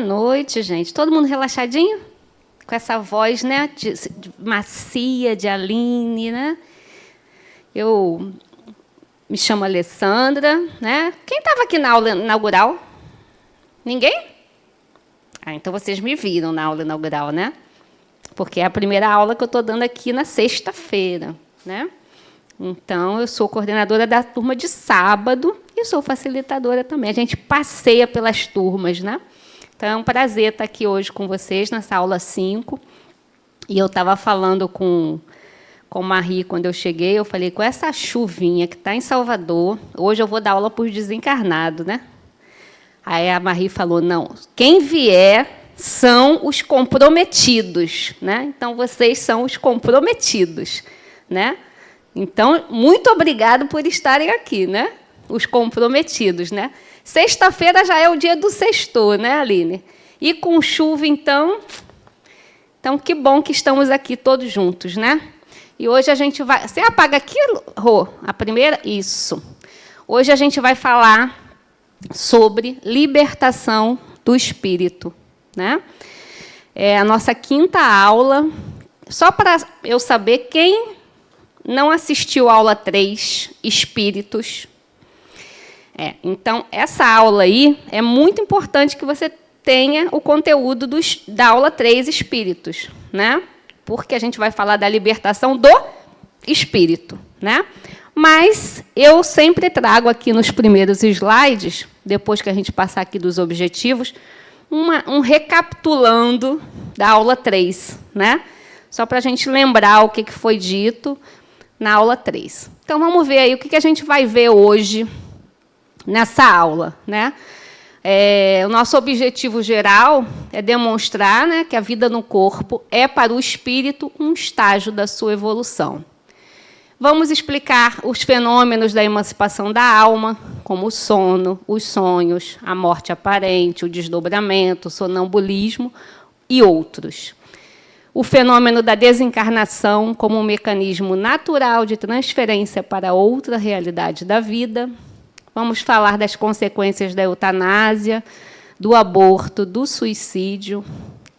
noite, gente. Todo mundo relaxadinho? Com essa voz, né, macia de Aline, né? Eu me chamo Alessandra, né? Quem estava aqui na aula inaugural? Ninguém? Ah, então vocês me viram na aula inaugural, né? Porque é a primeira aula que eu estou dando aqui na sexta-feira, né? Então, eu sou coordenadora da turma de sábado e sou facilitadora também. A gente passeia pelas turmas, né? Então, é um prazer estar aqui hoje com vocês, nessa aula 5. E eu estava falando com Marie quando eu cheguei, eu falei, com essa chuvinha que está em Salvador, hoje eu vou dar aula para os desencarnados, né? Aí a Marie falou, não, quem vier são os comprometidos, né? Então, vocês são os comprometidos, né? Então, muito obrigado por estarem aqui, né? Os comprometidos, né? Sexta-feira já é o dia do sextou, né, Aline? E com chuva, então, que bom que estamos aqui todos juntos, né? E hoje a gente vai... Você apaga aqui, Rô? A primeira? Isso. Hoje a gente vai falar sobre libertação do espírito, né? É a nossa 5ª aula. Só para eu saber quem não assistiu à aula 3, Espíritos. Então, essa aula aí é muito importante que você tenha o conteúdo da aula 3, Espíritos, né? Porque a gente vai falar da libertação do espírito, né? Mas eu sempre trago aqui nos primeiros slides, depois que a gente passar aqui dos objetivos, um recapitulando da aula 3, né? Só para a gente lembrar o que foi dito na aula 3. Então, vamos ver aí o que a gente vai ver hoje nessa aula, né? O nosso objetivo geral é demonstrar, né, que a vida no corpo é, para o espírito, um estágio da sua evolução. Vamos explicar os fenômenos da emancipação da alma, como o sono, os sonhos, a morte aparente, o desdobramento, o sonambulismo e outros. O fenômeno da desencarnação como um mecanismo natural de transferência para outra realidade da vida. Vamos falar das consequências da eutanásia, do aborto, do suicídio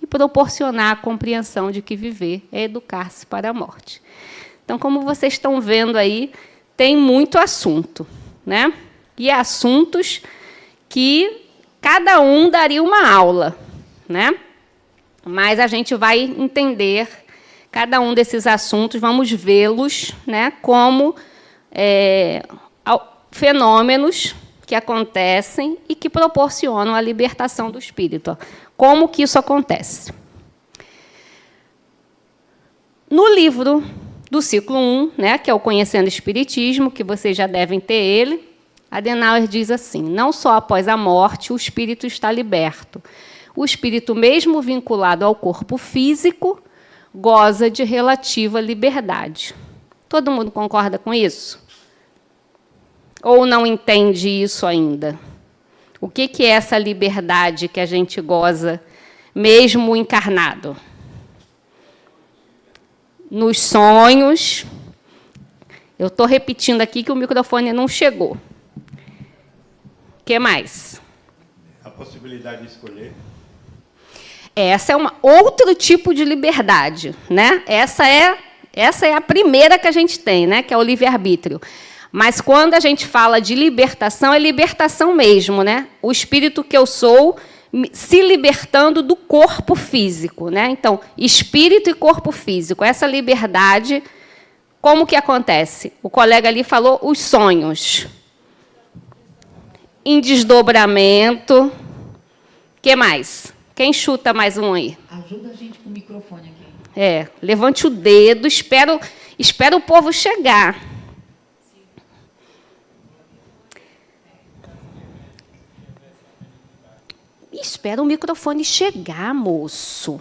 e proporcionar a compreensão de que viver é educar-se para a morte. Então, como vocês estão vendo aí, tem muito assunto, né? E assuntos que cada um daria uma aula, né? Mas a gente vai entender cada um desses assuntos, vamos vê-los, né, como fenômenos que acontecem e que proporcionam a libertação do espírito. Como que isso acontece? No livro do ciclo 1, né, que é o Conhecendo o Espiritismo, que vocês já devem ter ele, Adenauer diz assim, não só após a morte o espírito está liberto. O espírito, mesmo vinculado ao corpo físico, goza de relativa liberdade. Todo mundo concorda com isso? Ou não entende isso ainda? O que é essa liberdade que a gente goza, mesmo encarnado? Nos sonhos. Eu estou repetindo aqui que o microfone não chegou. O que mais? A possibilidade de escolher. Essa é outro tipo de liberdade, né? Essa é a primeira que a gente tem, né? Que é o livre-arbítrio. Mas, quando a gente fala de libertação, é libertação mesmo, né? O espírito que eu sou se libertando do corpo físico, né? Então, espírito e corpo físico. Essa liberdade, como que acontece? O colega ali falou os sonhos. Em desdobramento. O que mais? Quem chuta mais um aí? Ajuda a gente com o microfone aqui. Levante o dedo, espera o povo chegar. Espera o microfone chegar, moço.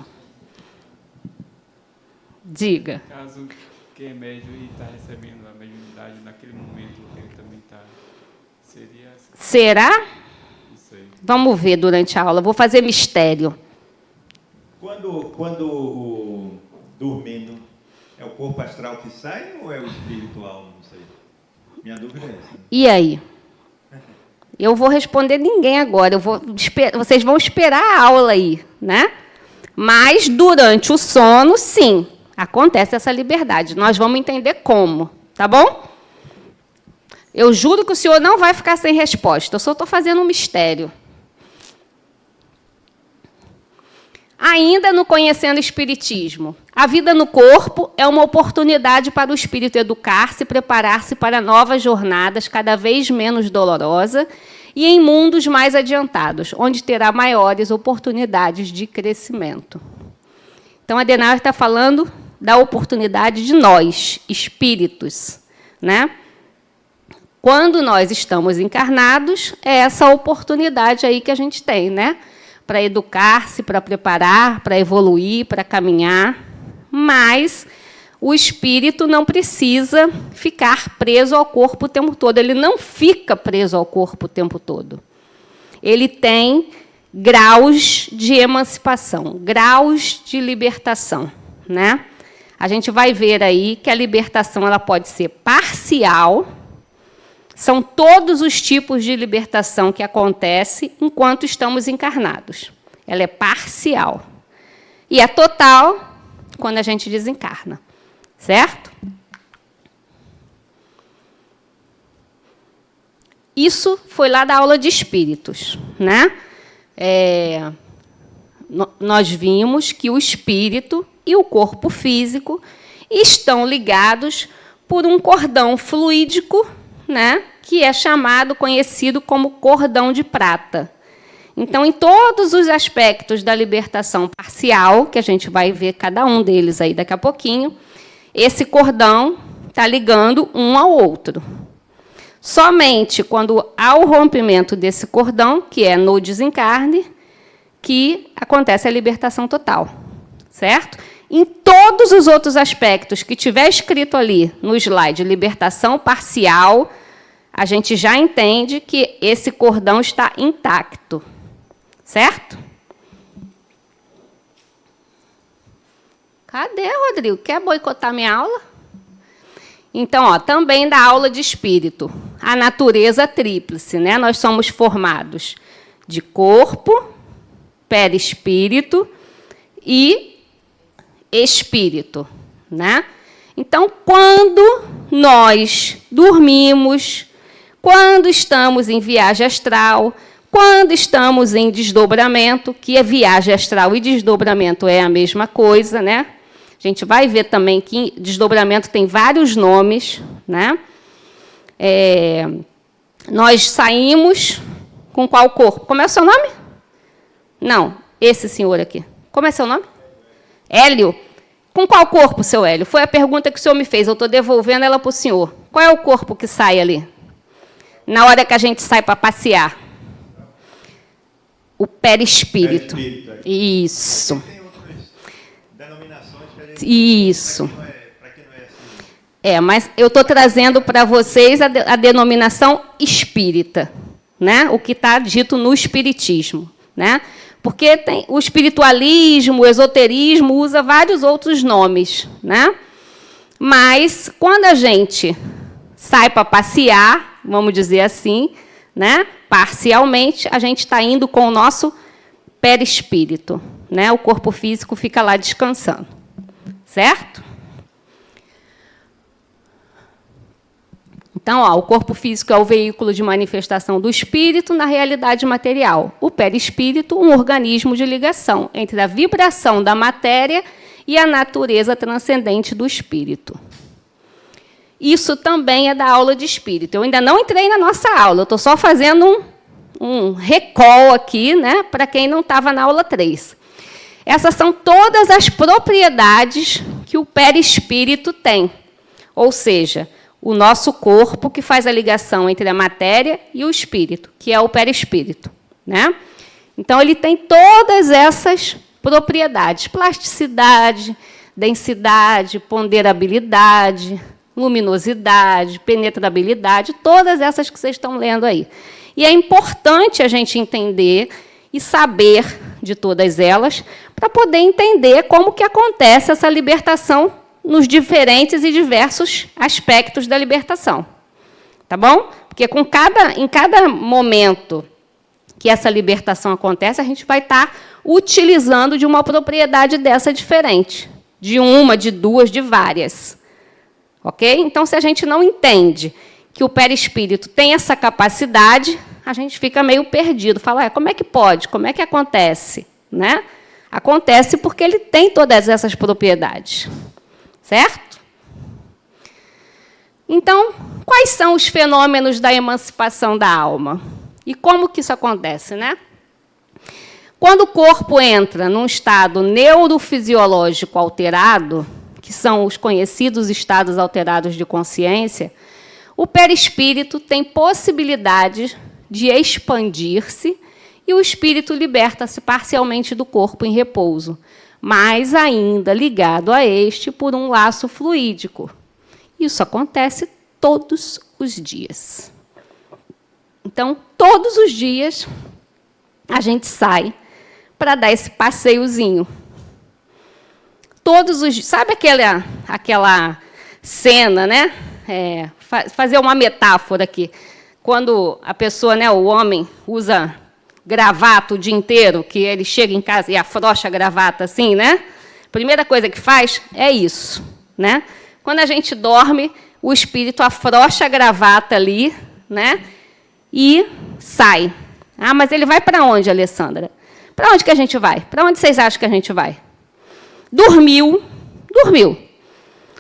Diga. Caso quem é médium e está recebendo a mediunidade naquele momento que ele também está, seria... Será? Vamos ver durante a aula. Vou fazer mistério. Quando dormindo, é o corpo astral que sai ou é o espiritual? Não sei. Minha dúvida é essa. E aí? Eu vou responder ninguém agora. Vocês vão esperar a aula aí, né? Mas, durante o sono, sim, acontece essa liberdade. Nós vamos entender como, tá bom? Eu juro que o senhor não vai ficar sem resposta. Eu só estou fazendo um mistério. Ainda no Conhecendo o Espiritismo, a vida no corpo é uma oportunidade para o espírito educar-se e preparar-se para novas jornadas cada vez menos dolorosas e em mundos mais adiantados, onde terá maiores oportunidades de crescimento. Então, a Adenauer está falando da oportunidade de nós, espíritos, né? Quando nós estamos encarnados, é essa oportunidade aí que a gente tem, né? Para educar-se, para preparar, para evoluir, para caminhar. Mas o espírito não precisa ficar preso ao corpo o tempo todo. Ele não fica preso ao corpo o tempo todo. Ele tem graus de emancipação, graus de libertação, né? A gente vai ver aí que a libertação ela pode ser parcial. São todos os tipos de libertação que acontecem enquanto estamos encarnados. Ela é parcial. E é total quando a gente desencarna. Certo? Isso foi lá da aula de espíritos, né? Nós vimos que o espírito e o corpo físico estão ligados por um cordão fluídico, né, que é conhecido como cordão de prata. Então, em todos os aspectos da libertação parcial, que a gente vai ver cada um deles aí daqui a pouquinho, esse cordão está ligando um ao outro. Somente quando há o rompimento desse cordão, que é no desencarne, que acontece a libertação total. Certo? Em todos os outros aspectos que tiver escrito ali no slide, libertação parcial, a gente já entende que esse cordão está intacto. Certo? Cadê, Rodrigo? Quer boicotar minha aula? Então, também da aula de espírito, a natureza tríplice, né? Nós somos formados de corpo, perispírito e espírito, né? Então, quando nós dormimos, quando estamos em viagem astral, quando estamos em desdobramento, que é viagem astral e desdobramento é a mesma coisa, né? A gente vai ver também que desdobramento tem vários nomes, né? Nós saímos com qual corpo? Como é o seu nome? Não, esse senhor aqui. Como é seu nome? Hélio. Com qual corpo, seu Hélio? Foi a pergunta que o senhor me fez. Eu estou devolvendo ela para o senhor. Qual é o corpo que sai ali? Na hora que a gente sai para passear. O perispírito. Isso. Isso. Mas eu estou trazendo para vocês a denominação espírita, né? O que está dito no espiritismo, né? Porque tem o espiritualismo, o esoterismo usa vários outros nomes, né? Mas quando a gente sai para passear, vamos dizer assim, né? Parcialmente, a gente está indo com o nosso perispírito, né? O corpo físico fica lá descansando. Certo? Então, o corpo físico é o veículo de manifestação do espírito na realidade material. O perispírito, um organismo de ligação entre a vibração da matéria e a natureza transcendente do espírito. Isso também é da aula de espírito. Eu ainda não entrei na nossa aula, eu estou só fazendo um recall aqui, né, para quem não estava na aula 3. Essas são todas as propriedades que o perispírito tem. Ou seja, o nosso corpo que faz a ligação entre a matéria e o espírito, que é o perispírito, né? Então, ele tem todas essas propriedades. Plasticidade, densidade, ponderabilidade, luminosidade, penetrabilidade, todas essas que vocês estão lendo aí. E é importante a gente entender e saber de todas elas, para poder entender como que acontece essa libertação nos diferentes e diversos aspectos da libertação. tá bom? Porque em cada momento que essa libertação acontece, a gente vai estar utilizando de uma propriedade dessa diferente. De uma, de duas, de várias. Ok? Então, se a gente não entende que o perispírito tem essa capacidade, a gente fica meio perdido. Fala, como é que pode? Como é que acontece? Né? Acontece porque ele tem todas essas propriedades. Certo? Então, quais são os fenômenos da emancipação da alma? E como que isso acontece, né? Quando o corpo entra num estado neurofisiológico alterado, que são os conhecidos estados alterados de consciência, o perispírito tem possibilidade de expandir-se e o espírito liberta-se parcialmente do corpo em repouso, mas ainda ligado a este por um laço fluídico. Isso acontece todos os dias. Então, todos os dias, a gente sai para dar esse passeiozinho. Todos os dias. Sabe aquela cena, né? Fazer uma metáfora aqui. Quando a pessoa, né, o homem, usa gravata o dia inteiro, que ele chega em casa e afrouxa a gravata assim, né? A primeira coisa que faz é isso, né? Quando a gente dorme, o espírito afrouxa a gravata ali, né? E sai. Ah, mas ele vai para onde, Alessandra? Para onde que a gente vai? Para onde vocês acham que a gente vai? Dormiu.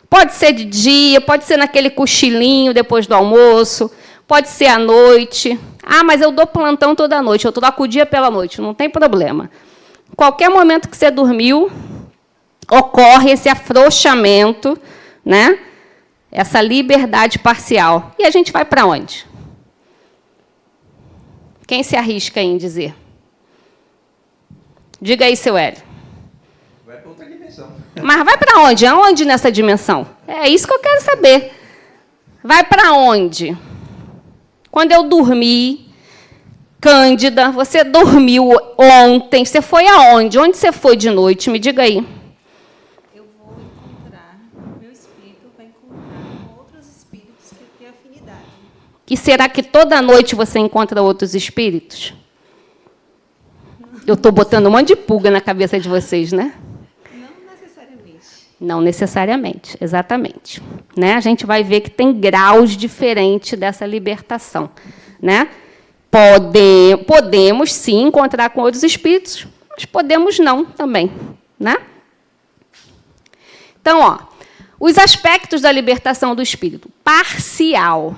Pode ser de dia, pode ser naquele cochilinho depois do almoço, pode ser à noite. Ah, mas eu dou plantão toda noite, eu troco o dia pela noite, não tem problema. Qualquer momento que você dormiu, ocorre esse afrouxamento, né? Essa liberdade parcial. E a gente vai para onde? Quem se arrisca em dizer? Diga aí, seu Hélio. Vai para outra dimensão. Mas vai para onde? Aonde nessa dimensão? É isso que eu quero saber. Vai para onde? Quando eu dormi, Cândida, você dormiu ontem, você foi aonde? Onde você foi de noite? Me diga aí. Eu vou encontrar, meu espírito vai encontrar com outros espíritos que têm afinidade. E será que toda noite você encontra outros espíritos? Eu estou botando um monte de pulga na cabeça de vocês, né? Não necessariamente. Não necessariamente, exatamente. Né? A gente vai ver que tem graus diferentes dessa libertação. Né? Podemos, sim, encontrar com outros espíritos, mas podemos não também. Né? Então, os aspectos da libertação do espírito. Parcial.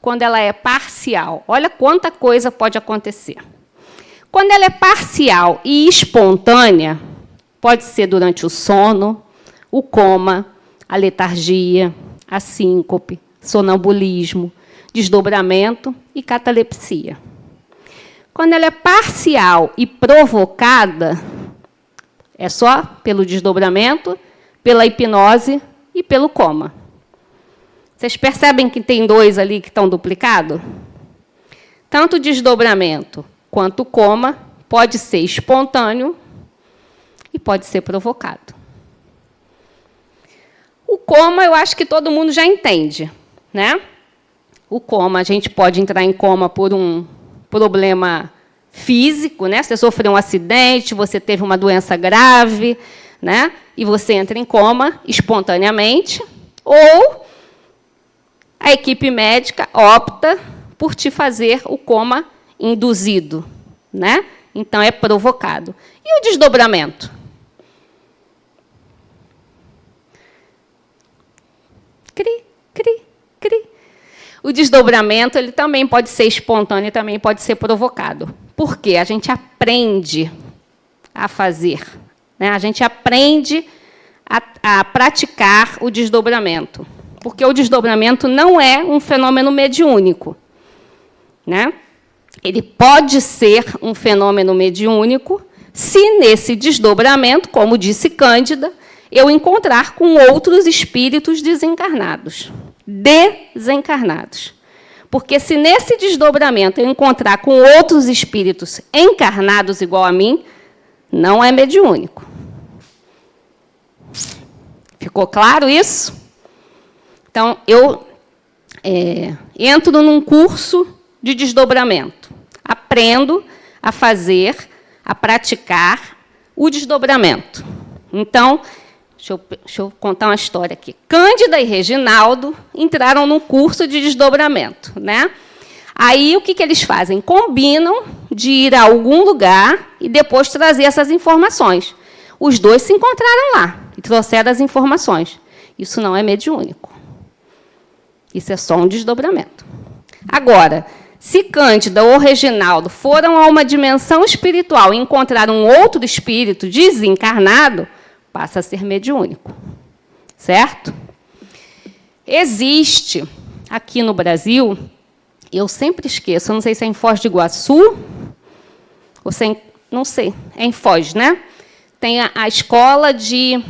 Quando ela é parcial, olha quanta coisa pode acontecer. Quando ela é parcial e espontânea, pode ser durante o sono, o coma, a letargia, a síncope, sonambulismo, desdobramento e catalepsia. Quando ela é parcial e provocada, é só pelo desdobramento, pela hipnose e pelo coma. Vocês percebem que tem dois ali que estão duplicados? Tanto o desdobramento quanto o coma pode ser espontâneo e pode ser provocado. O coma, eu acho que todo mundo já entende, né? O coma, a gente pode entrar em coma por um problema físico, né? Você sofreu um acidente, você teve uma doença grave, né? E você entra em coma espontaneamente, ou a equipe médica opta por te fazer o coma induzido, né? Então, é provocado. E o desdobramento? Cri, cri, cri. O desdobramento ele também pode ser espontâneo e também pode ser provocado. Por quê? A gente aprende a fazer. Né? A gente aprende a praticar o desdobramento. Porque o desdobramento não é um fenômeno mediúnico. Né? Ele pode ser um fenômeno mediúnico se, nesse desdobramento, como disse Cândida, eu encontrar com outros espíritos desencarnados. Desencarnados. Porque, se nesse desdobramento eu encontrar com outros espíritos encarnados igual a mim, não é mediúnico. Ficou claro isso? Então, eu entro num curso de desdobramento. Aprendo a fazer, a praticar o desdobramento. Então, deixa eu contar uma história aqui. Cândida e Reginaldo entraram num curso de desdobramento, né? Aí, o que eles fazem? Combinam de ir a algum lugar e depois trazer essas informações. Os dois se encontraram lá e trouxeram as informações. Isso não é mediúnico. Isso é só um desdobramento. Agora, se Cândida ou Reginaldo foram a uma dimensão espiritual e encontraram um outro espírito desencarnado, passa a ser mediúnico. Certo? Existe, aqui no Brasil, eu sempre esqueço, eu não sei se é em Foz do Iguaçu, ou se é não sei, é em Foz, né? Tem a escola de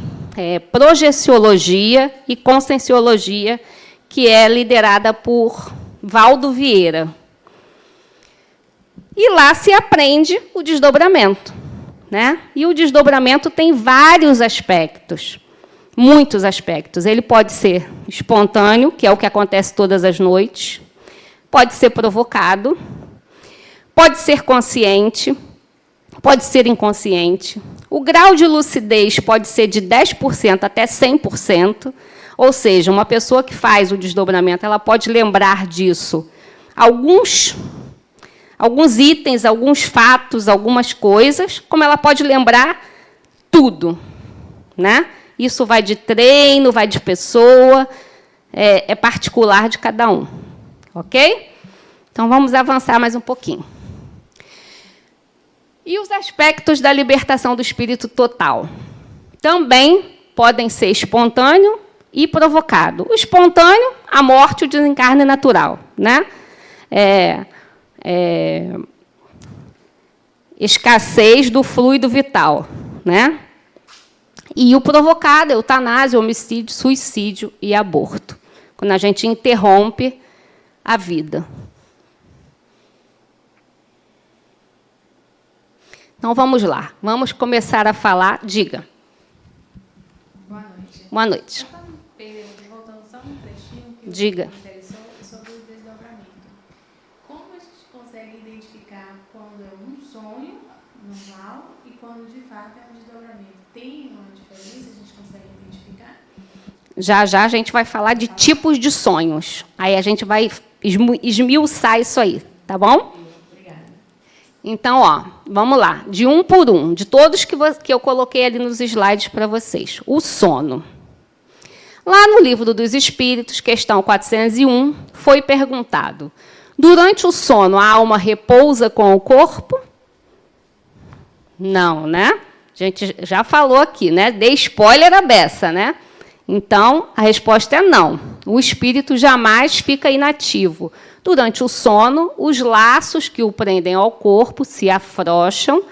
projeciologia e conscienciologia, que é liderada por Valdo Vieira. E lá se aprende o desdobramento, né? E o desdobramento tem vários aspectos, muitos aspectos. Ele pode ser espontâneo, que é o que acontece todas as noites, pode ser provocado, pode ser consciente, pode ser inconsciente. O grau de lucidez pode ser de 10% até 100%, ou seja, uma pessoa que faz o desdobramento, ela pode lembrar disso. Alguns itens, alguns fatos, algumas coisas, como ela pode lembrar tudo, né? Isso vai de treino, vai de pessoa, é particular de cada um. Ok? Então, vamos avançar mais um pouquinho. E os aspectos da libertação do espírito total? Também podem ser espontâneo e provocado. O espontâneo, a morte, o desencarne natural, né? Escassez do fluido vital, né? E o provocado, eutanásia, homicídio, suicídio e aborto, quando a gente interrompe a vida. Então, vamos lá. Vamos começar a falar. Diga. Boa noite. Boa noite. Voltando só um trechinho que Diga. me interessou sobre o desdobramento. Como a gente consegue identificar quando é um sonho normal e quando, de fato, é um desdobramento? Tem uma diferença? A gente consegue identificar? Já a gente vai falar de tipos de sonhos. Aí a gente vai esmiuçar isso aí, tá bom? Obrigada. Então, vamos lá, de um por um, de todos que eu coloquei ali nos slides para vocês. O sono. Lá no Livro dos Espíritos, questão 401, foi perguntado: durante o sono, a alma repousa com o corpo? Não, né? A gente já falou aqui, né? Dei spoiler à beça, né? Então, a resposta é não. O espírito jamais fica inativo. Durante o sono, os laços que o prendem ao corpo se afrouxam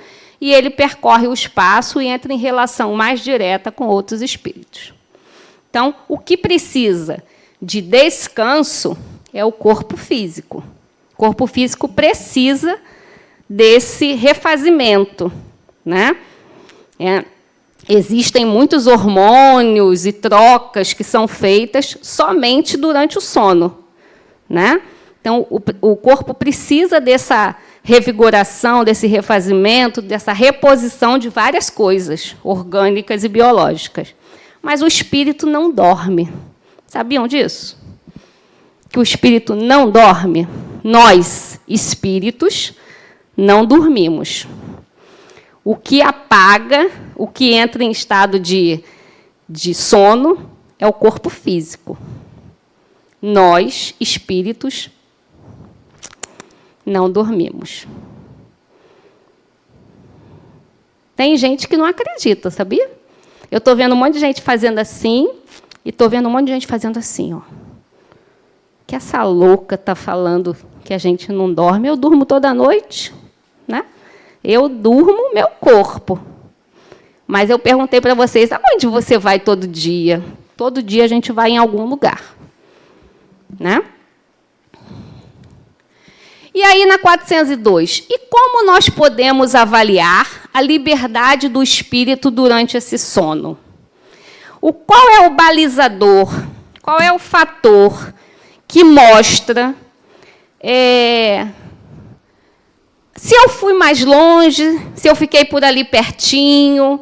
e ele percorre o espaço e entra em relação mais direta com outros espíritos. Então, o que precisa de descanso é o corpo físico. O corpo físico precisa desse refazimento, né? Existem muitos hormônios e trocas que são feitas somente durante o sono, né? Então, o corpo precisa dessa revigoração, desse refazimento, dessa reposição de várias coisas orgânicas e biológicas. Mas o espírito não dorme. Sabiam disso? Que o espírito não dorme? Nós, espíritos, não dormimos. O que apaga, o que entra em estado de sono, é o corpo físico. Nós, espíritos, não dormimos. Tem gente que não acredita, sabia? Eu estou vendo um monte de gente fazendo assim e estou vendo um monte de gente fazendo assim. Que essa louca está falando que a gente não dorme. Eu durmo toda noite, né? Eu durmo meu corpo. Mas eu perguntei para vocês, aonde você vai todo dia? Todo dia a gente vai em algum lugar, né? E aí, na 402, e como nós podemos avaliar a liberdade do espírito durante esse sono? Qual é o balizador, qual é o fator que mostra se eu fui mais longe, se eu fiquei por ali pertinho,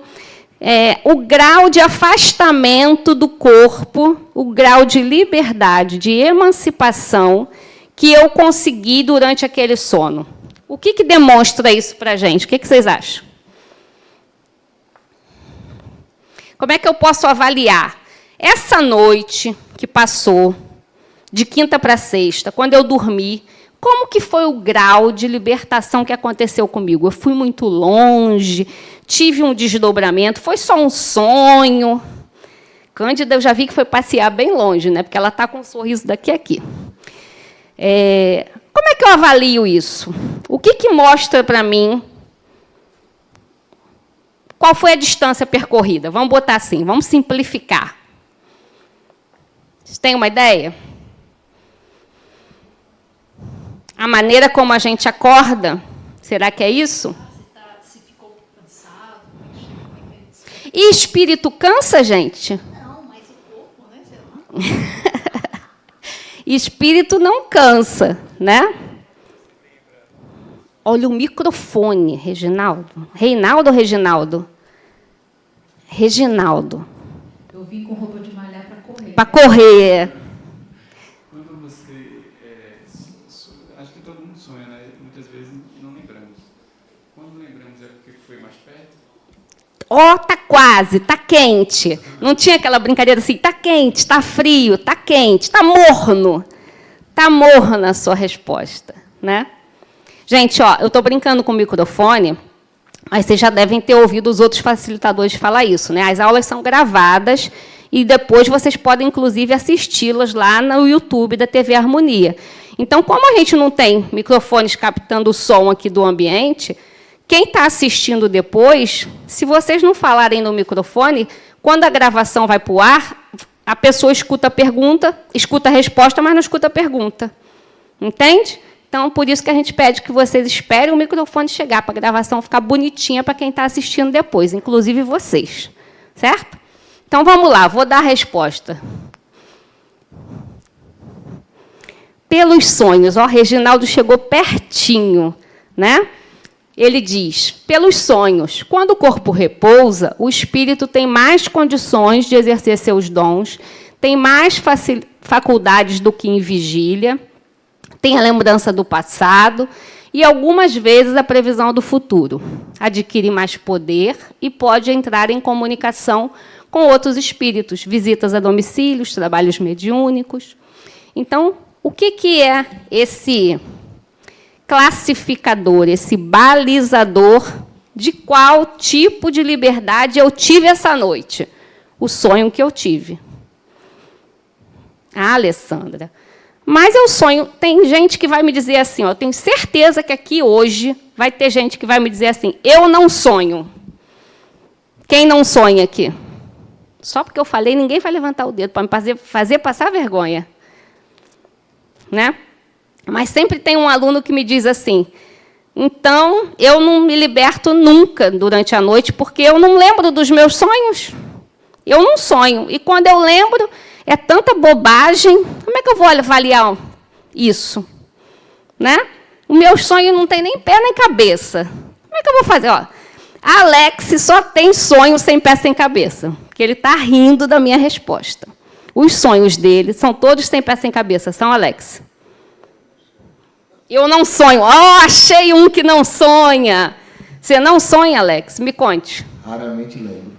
o grau de afastamento do corpo, o grau de liberdade, de emancipação que eu consegui durante aquele sono. O que demonstra isso para a gente? O que vocês acham? Como é que eu posso avaliar? Essa noite que passou, de quinta para sexta, quando eu dormi, como que foi o grau de libertação que aconteceu comigo? Eu fui muito longe, tive um desdobramento, foi só um sonho. Cândida, eu já vi que foi passear bem longe, né? Porque ela está com um sorriso daqui a aqui. Como é que eu avalio isso? O que mostra para mim? Qual foi a distância percorrida? Vamos botar assim, vamos simplificar. Vocês têm uma ideia? A maneira como a gente acorda, será que é isso? Se ficou cansado, como é que é isso? E espírito cansa, gente? Não, mas o corpo, né? Sei lá. Espírito não cansa, né? Olha o microfone, Reginaldo. Reinaldo ou Reginaldo? Reginaldo. Eu vim com roupa de malhar para correr. Para correr. Quando você... acho que todo mundo sonha, né? Muitas vezes não lembramos. Quando lembramos é porque foi mais perto? Tá quase, tá quente. Não tinha aquela brincadeira assim, tá quente, tá frio, tá quente, tá morno. Tá morna a sua resposta, né? Gente, eu estou brincando com o microfone, mas vocês já devem ter ouvido os outros facilitadores falar isso, né? As aulas são gravadas e depois vocês podem, inclusive, assisti-las lá no YouTube da TV Harmonia. Então, como a gente não tem microfones captando o som aqui do ambiente, quem está assistindo depois, se vocês não falarem no microfone, quando a gravação vai para o ar, a pessoa escuta a pergunta, escuta a resposta, mas não escuta a pergunta. Entende? Então, por isso que a gente pede que vocês esperem o microfone chegar, para a gravação ficar bonitinha para quem está assistindo depois, inclusive vocês. Certo? Então, vamos lá, vou dar a resposta. Pelos sonhos, Reginaldo chegou pertinho, né? Ele diz, pelos sonhos, quando o corpo repousa, o espírito tem mais condições de exercer seus dons, tem mais faculdades do que em vigília, tem a lembrança do passado e, algumas vezes, a previsão do futuro. Adquire mais poder e pode entrar em comunicação com outros espíritos, visitas a domicílios, trabalhos mediúnicos. Então, o que é esse classificador, esse balizador de qual tipo de liberdade eu tive essa noite? O sonho que eu tive. Alessandra, mas eu sonho... Tem gente que vai me dizer assim, eu tenho certeza que aqui hoje vai ter gente que vai me dizer assim, eu não sonho. Quem não sonha aqui? Só porque eu falei, ninguém vai levantar o dedo para me fazer passar vergonha. Né? Mas sempre tem um aluno que me diz assim, então, eu não me liberto nunca durante a noite, porque eu não lembro dos meus sonhos. Eu não sonho. E, quando eu lembro, é tanta bobagem. Como é que eu vou avaliar isso? Né? O meu sonho não tem nem pé nem cabeça. Como é que eu vou fazer? Alex só tem sonho sem pé sem cabeça, porque ele está rindo da minha resposta. Os sonhos dele são todos sem pé sem cabeça, são, Alex? Eu não sonho. Achei um que não sonha. Você não sonha, Alex? Me conte. Raramente lembro.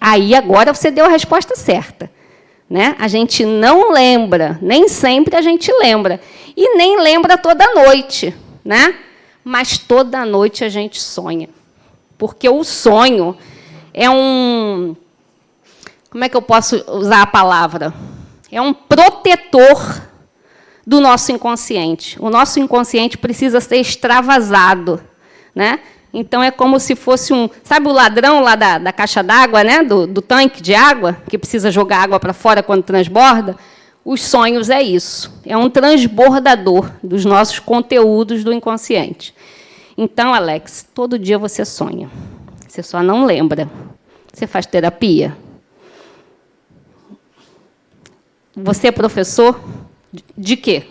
Aí agora você deu a resposta certa. Né? A gente não lembra, nem sempre a gente lembra. E nem lembra toda noite. Né? Mas toda noite a gente sonha. Porque o sonho é um... Como é que eu posso usar a palavra? É um protetor do nosso inconsciente. O nosso inconsciente precisa ser extravasado. Né? Então, é como se fosse um... Sabe o ladrão lá da caixa d'água, né? do tanque de água, que precisa jogar água para fora quando transborda? Os sonhos é isso. É um transbordador dos nossos conteúdos do inconsciente. Então, Alex, todo dia você sonha. Você só não lembra. Você faz terapia? Você é professor de quê?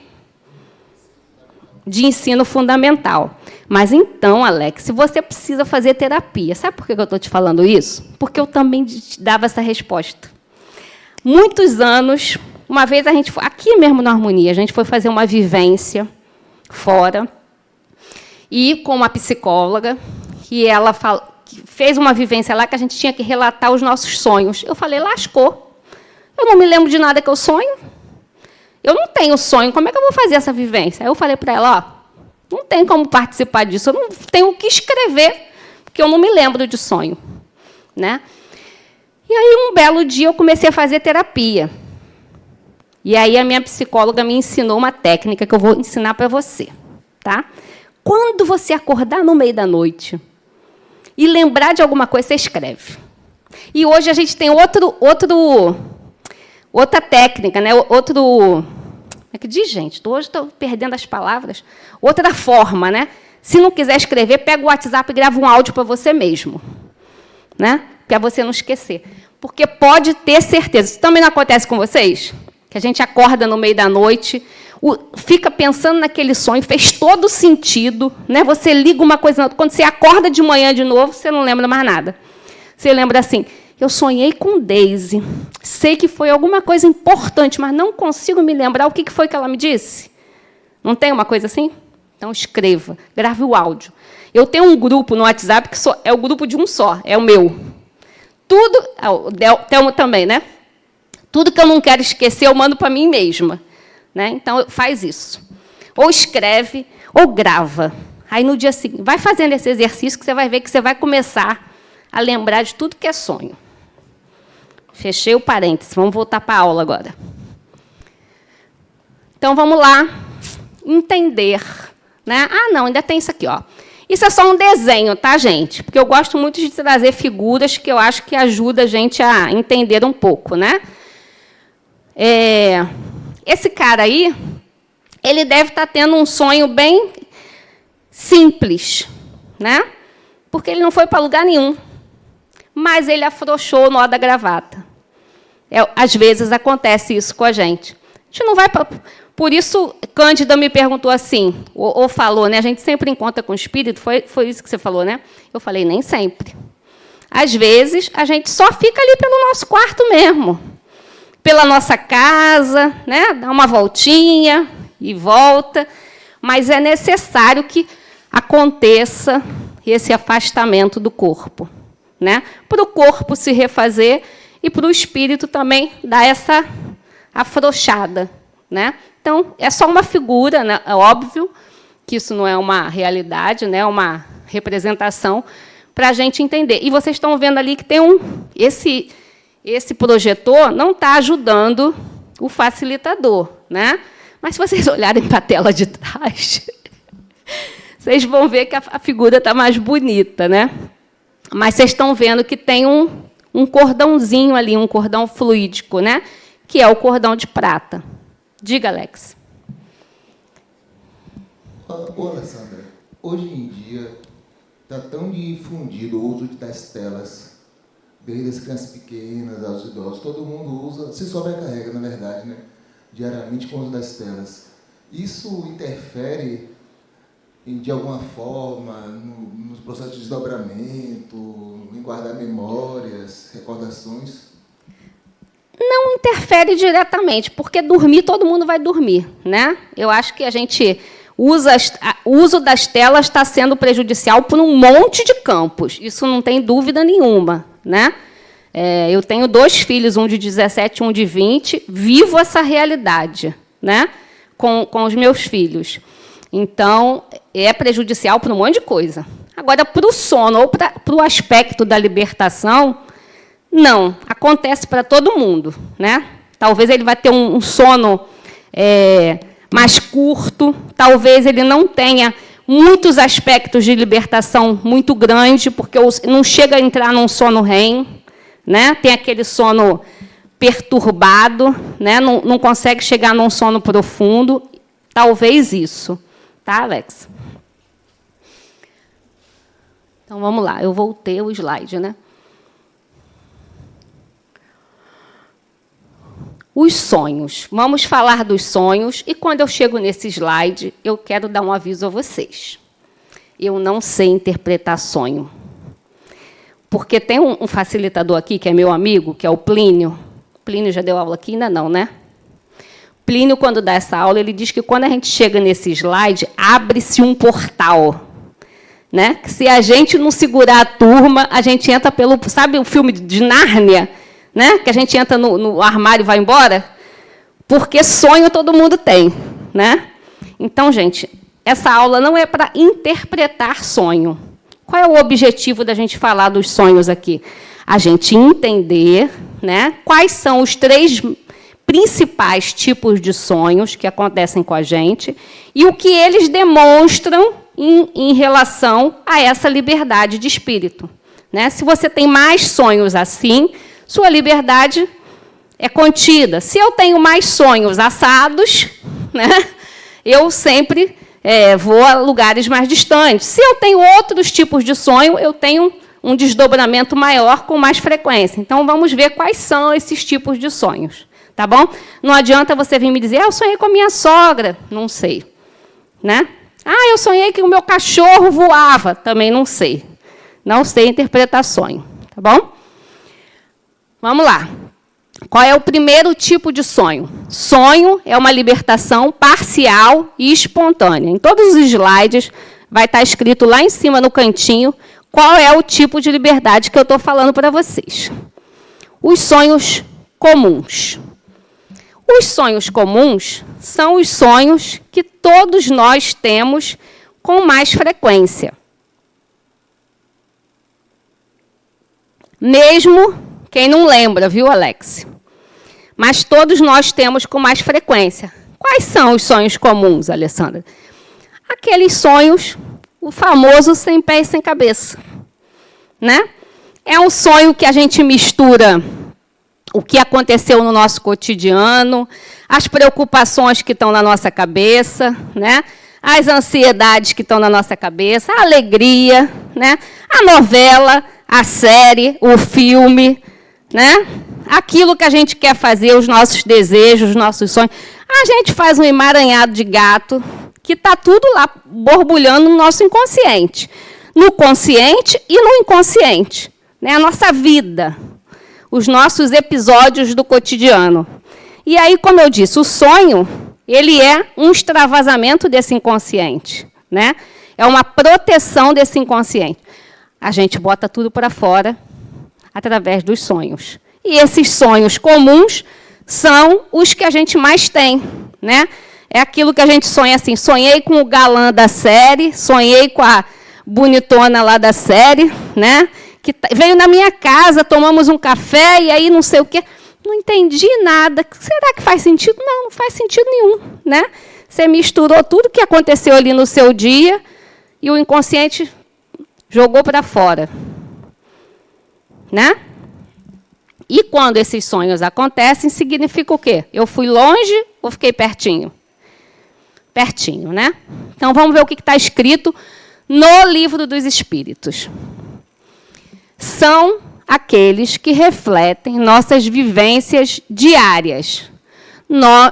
De ensino fundamental. Mas então, Alex, você precisa fazer terapia. Sabe por que eu estou te falando isso? Porque eu também te dava essa resposta. Muitos anos, uma vez a gente foi, aqui mesmo na Harmonia, a gente foi fazer uma vivência fora, e com uma psicóloga, que ela fez uma vivência lá que a gente tinha que relatar os nossos sonhos. Eu falei, lascou. Eu não me lembro de nada que eu sonho. Eu não tenho sonho, como é que eu vou fazer essa vivência? Aí eu falei para ela, ó, não tem como participar disso, eu não tenho o que escrever, porque eu não me lembro de sonho. Né? E aí, um belo dia, eu comecei a fazer terapia. E aí, a minha psicóloga me ensinou uma técnica que eu vou ensinar para você. Tá? Quando você acordar no meio da noite e lembrar de alguma coisa, você escreve. E hoje a gente tem outra técnica, né? Como é que diz, gente? Hoje estou perdendo as palavras. Outra forma, né? Se não quiser escrever, pega o WhatsApp e grava um áudio para você mesmo. Né? Para você não esquecer. Porque pode ter certeza. Isso também não acontece com vocês? Que a gente acorda no meio da noite, fica pensando naquele sonho, fez todo sentido, né? Você liga uma coisa, quando você acorda de manhã de novo, você não lembra mais nada. Você lembra assim, eu sonhei com Daisy, sei que foi alguma coisa importante, mas não consigo me lembrar o que foi que ela me disse. Não tem uma coisa assim? Então, escreva, grave o áudio. Eu tenho um grupo no WhatsApp que é o grupo de um só, é o meu. Tudo, o Telmo também, né? Tudo que eu não quero esquecer, eu mando para mim mesma. Né? Então, faz isso. Ou escreve, ou grava. Aí, no dia seguinte, vai fazendo esse exercício que você vai ver que você vai começar a lembrar de tudo que é sonho. Fechei o parênteses. Vamos voltar para a aula agora. Então, vamos lá entender. Né? Ah, não, ainda tem isso aqui. Ó. Isso é só um desenho, tá, gente? Porque eu gosto muito de trazer figuras que eu acho que ajuda a gente a entender um pouco. Né? Esse cara aí, ele deve estar tendo um sonho bem simples, né? Porque ele não foi para lugar nenhum. Mas ele afrouxou o nó da gravata. Às vezes acontece isso com a gente. A gente não vai para... Por isso, Cândida me perguntou assim, ou falou, né? A gente sempre encontra com o espírito, foi isso que você falou, né? Eu falei, nem sempre. Às vezes, a gente só fica ali pelo nosso quarto mesmo. Pela nossa casa, né? Dá uma voltinha e volta, mas é necessário que aconteça esse afastamento do corpo, né? Para o corpo se refazer e para o espírito também dar essa afrouxada, né? Então, é só uma figura, né? É óbvio que isso não é uma realidade, né? É uma representação para a gente entender. E vocês estão vendo ali que tem esse projetor não está ajudando o facilitador. Né? Mas, se vocês olharem para a tela de trás, vocês vão ver que a figura está mais bonita. Né? Mas vocês estão vendo que tem um cordãozinho ali, um cordão fluídico, né? Que é o cordão de prata. Diga, Alex. Ô, Alessandra, hoje em dia está tão difundido o uso das telas, desde as crianças pequenas aos idosos, todo mundo usa, se sobrecarrega, na verdade, né? Diariamente com o uso das telas. Isso interfere, de alguma forma, nos processos de desdobramento, em guardar memórias, recordações? Não interfere diretamente, porque dormir, todo mundo vai dormir. Né? Eu acho que a gente o uso das telas está sendo prejudicial por um monte de campos. Isso não tem dúvida nenhuma. Né? Eu tenho 2 filhos, um de 17 e um de 20, vivo essa realidade, né? com os meus filhos. Então, é prejudicial para um monte de coisa. Agora, para o sono ou para o aspecto da libertação, não, acontece para todo mundo. Né? Talvez ele vai ter um sono mais curto, talvez ele não tenha muitos aspectos de libertação muito grande, porque não chega a entrar num sono REM, né? Tem aquele sono perturbado, né? Não consegue chegar num sono profundo, talvez isso. Tá, Alex? Então, vamos lá, eu voltei o slide, né? Os sonhos. Vamos falar dos sonhos. E quando eu chego nesse slide, eu quero dar um aviso a vocês. Eu não sei interpretar sonho. Porque tem um facilitador aqui, que é meu amigo, que é o Plínio. Plínio já deu aula aqui? Ainda não, né? Plínio, quando dá essa aula, ele diz que quando a gente chega nesse slide, abre-se um portal. Né? Que se a gente não segurar a turma, a gente entra pelo... Sabe o filme de Nárnia? Né? Que a gente entra no armário e vai embora? Porque sonho todo mundo tem. Né? Então, gente, essa aula não é para interpretar sonho. Qual é o objetivo da gente falar dos sonhos aqui? A gente entender, né, quais são os 3 principais tipos de sonhos que acontecem com a gente e o que eles demonstram em relação a essa liberdade de espírito. Né? Se você tem mais sonhos assim, sua liberdade é contida. Se eu tenho mais sonhos assados, né, eu sempre vou a lugares mais distantes. Se eu tenho outros tipos de sonho, eu tenho um desdobramento maior com mais frequência. Então, vamos ver quais são esses tipos de sonhos. Tá bom? Não adianta você vir me dizer, eu sonhei com a minha sogra. Não sei. Né? Eu sonhei que o meu cachorro voava. Também não sei. Não sei interpretar sonho. Tá bom? Vamos lá. Qual é o primeiro tipo de sonho? Sonho é uma libertação parcial e espontânea. Em todos os slides vai estar escrito lá em cima no cantinho qual é o tipo de liberdade que eu estou falando para vocês. Os sonhos comuns. Os sonhos comuns são os sonhos que todos nós temos com mais frequência. Mesmo quem não lembra, viu, Alex? Mas todos nós temos com mais frequência. Quais são os sonhos comuns, Alessandra? Aqueles sonhos, o famoso sem pé e sem cabeça. Né? É um sonho que a gente mistura o que aconteceu no nosso cotidiano, as preocupações que estão na nossa cabeça, né? As ansiedades que estão na nossa cabeça, a alegria, né? A novela, a série, o filme, né? Aquilo que a gente quer fazer, os nossos desejos, os nossos sonhos. A gente faz um emaranhado de gato que está tudo lá borbulhando no nosso inconsciente. No consciente e no inconsciente. Né? A nossa vida, os nossos episódios do cotidiano. E aí, como eu disse, o sonho ele é um extravasamento desse inconsciente. Né? É uma proteção desse inconsciente. A gente bota tudo para fora através dos sonhos. E esses sonhos comuns são os que a gente mais tem. Né? É aquilo que a gente sonha assim, sonhei com o galã da série, sonhei com a bonitona lá da série, né? Que veio na minha casa, tomamos um café e aí não sei o quê. Não entendi nada. Será que faz sentido? Não, não faz sentido nenhum. Né? Você misturou tudo que aconteceu ali no seu dia e o inconsciente jogou para fora. Né? E quando esses sonhos acontecem, significa o quê? Eu fui longe ou fiquei pertinho? Pertinho, né? Então, vamos ver o que está escrito no Livro dos Espíritos. São aqueles que refletem nossas vivências diárias.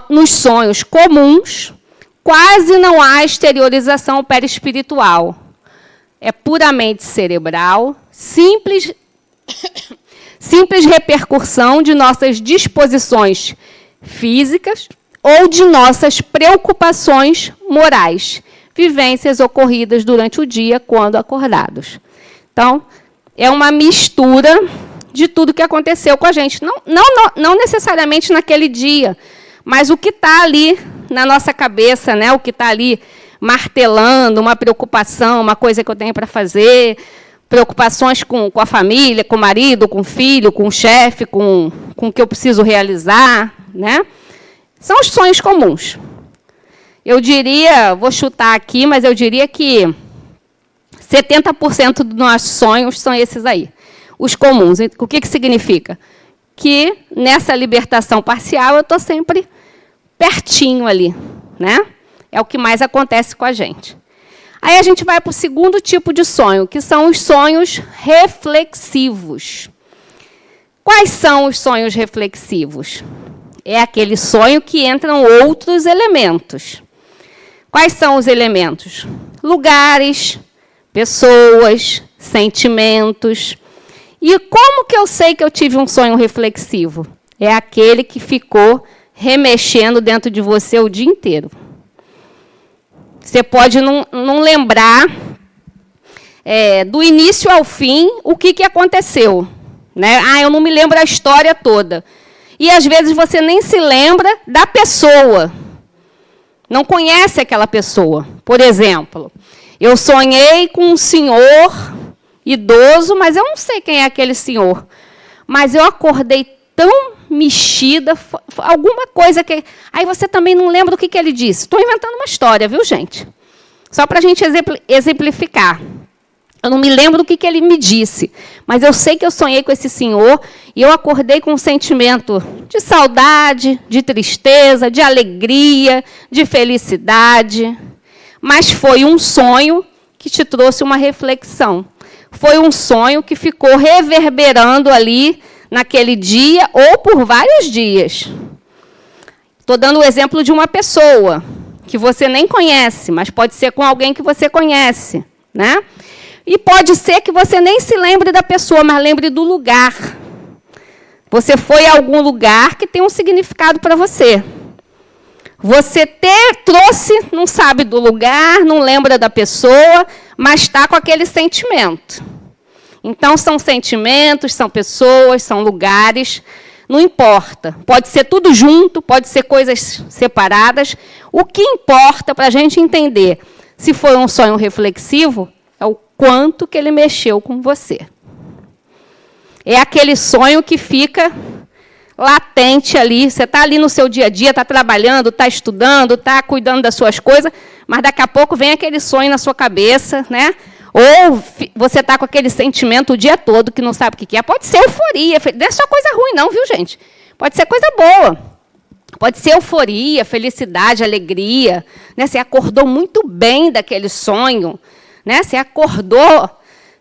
Nos sonhos comuns, quase não há exteriorização perispiritual. É puramente cerebral, simples repercussão de nossas disposições físicas ou de nossas preocupações morais, vivências ocorridas durante o dia quando acordados. Então, é uma mistura de tudo que aconteceu com a gente. Não necessariamente naquele dia, mas o que está ali na nossa cabeça, né? O que está ali martelando, uma preocupação, uma coisa que eu tenho para fazer, preocupações com a família, com o marido, com o filho, com o chefe, com o que eu preciso realizar. Né? São os sonhos comuns. Eu diria, vou chutar aqui, mas eu diria que 70% dos nossos sonhos são esses aí, os comuns. O que significa? Que nessa libertação parcial eu estou sempre pertinho ali. Né? É o que mais acontece com a gente. Aí a gente vai para o segundo tipo de sonho, que são os sonhos reflexivos. Quais são os sonhos reflexivos? É aquele sonho que entram outros elementos. Quais são os elementos? Lugares, pessoas, sentimentos. E como que eu sei que eu tive um sonho reflexivo? É aquele que ficou remexendo dentro de você o dia inteiro. Você pode não lembrar do início ao fim o que aconteceu. Né? Eu não me lembro a história toda. E, às vezes, você nem se lembra da pessoa. Não conhece aquela pessoa. Por exemplo, eu sonhei com um senhor idoso, mas eu não sei quem é aquele senhor. Mas eu acordei tão mexida, alguma coisa que... Aí você também não lembra o que ele disse. Estou inventando uma história, viu, gente? Só para a gente exemplificar. Eu não me lembro do que ele me disse, mas eu sei que eu sonhei com esse senhor e eu acordei com um sentimento de saudade, de tristeza, de alegria, de felicidade. Mas foi um sonho que te trouxe uma reflexão. Foi um sonho que ficou reverberando ali naquele dia ou por vários dias. Estou dando o exemplo de uma pessoa que você nem conhece, mas pode ser com alguém que você conhece, né? E pode ser que você nem se lembre da pessoa, mas lembre do lugar. Você foi a algum lugar que tem um significado para você. Você trouxe, não sabe do lugar, não lembra da pessoa, mas está com aquele sentimento. Então, são sentimentos, são pessoas, são lugares, não importa. Pode ser tudo junto, pode ser coisas separadas. O que importa para a gente entender se foi um sonho reflexivo é o quanto que ele mexeu com você. É aquele sonho que fica latente ali. Você está ali no seu dia a dia, está trabalhando, está estudando, está cuidando das suas coisas, mas daqui a pouco vem aquele sonho na sua cabeça, né? Ou você está com aquele sentimento o dia todo que não sabe o que é. Pode ser euforia, não é só coisa ruim, não, viu, gente? Pode ser coisa boa. Pode ser euforia, felicidade, alegria. Né? Você acordou muito bem daquele sonho. Né? Você acordou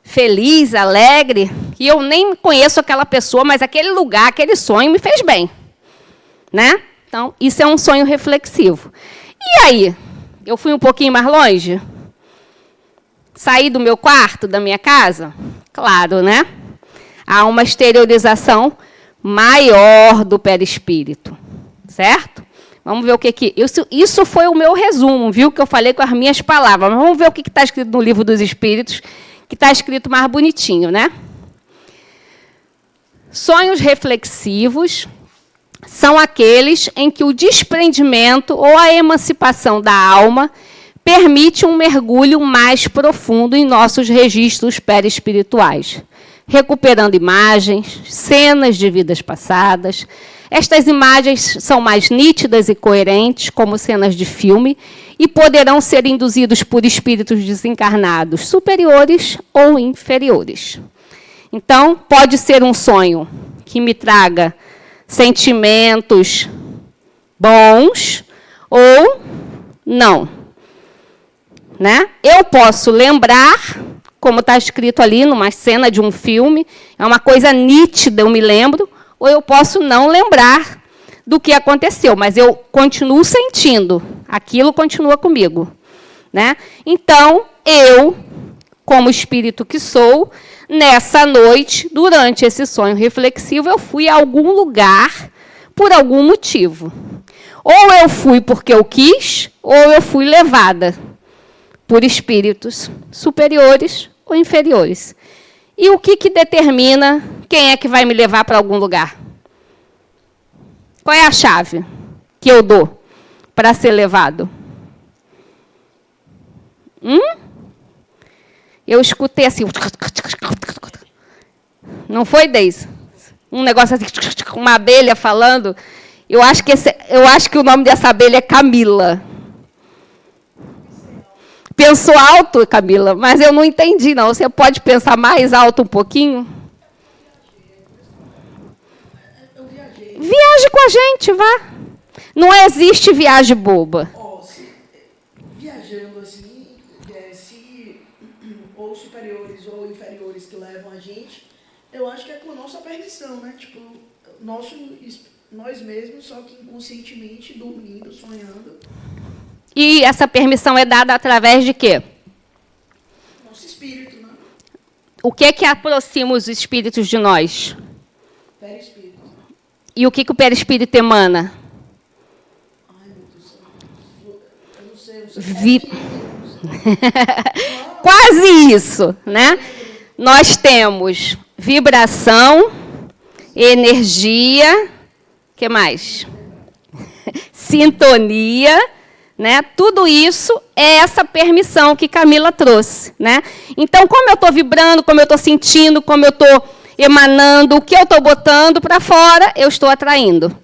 feliz, alegre, e eu nem conheço aquela pessoa, mas aquele lugar, aquele sonho me fez bem. Né? Então, isso é um sonho reflexivo. E aí? Eu fui um pouquinho mais longe? Saí do meu quarto, da minha casa? Claro, né? Há uma exteriorização maior do perispírito. Certo? Vamos ver o que... Isso foi o meu resumo, viu? Que eu falei com as minhas palavras. Mas vamos ver o que está escrito no Livro dos Espíritos, que está escrito mais bonitinho, né? Sonhos reflexivos são aqueles em que o desprendimento ou a emancipação da alma permite um mergulho mais profundo em nossos registros perispirituais, recuperando imagens, cenas de vidas passadas. Estas imagens são mais nítidas e coerentes, como cenas de filme, e poderão ser induzidos por espíritos desencarnados, superiores ou inferiores. Então, pode ser um sonho que me traga sentimentos bons ou não. Né? Eu posso lembrar, como está escrito ali, numa cena de um filme, é uma coisa nítida, eu me lembro, ou eu posso não lembrar do que aconteceu, mas eu continuo sentindo, aquilo continua comigo. Né? Então, eu, como espírito que sou, nessa noite, durante esse sonho reflexivo, eu fui a algum lugar por algum motivo. Ou eu fui porque eu quis, ou eu fui levada por espíritos superiores ou inferiores. E o que determina quem é que vai me levar para algum lugar? Qual é a chave que eu dou para ser levado? Eu escutei assim... Não foi, Deise? Um negócio assim, uma abelha falando. Eu acho que o nome dessa abelha é Camila. Pensou alto, Camila, mas eu não entendi, não. Você pode pensar mais alto um pouquinho? Eu viajei. Viaje com a gente, vá. Não existe viagem boba. Viajando assim, se ou superiores ou inferiores que levam a gente, eu acho que é com a nossa perdição, né? Tipo, nós mesmos, só que inconscientemente, dormindo, sonhando. E essa permissão é dada através de quê? Nosso espírito, né? O que é que aproxima os espíritos de nós? Perispírito. E o que que o perispírito emana? Ai, meu Deus do céu. Eu não sei. Vi- Quase isso, né? Nós temos vibração, energia, que mais? Sintonia, né? Tudo isso é essa permissão que Camila trouxe, né? Então, como eu estou vibrando, como eu estou sentindo, como eu estou emanando, o que eu estou botando para fora, eu estou atraindo,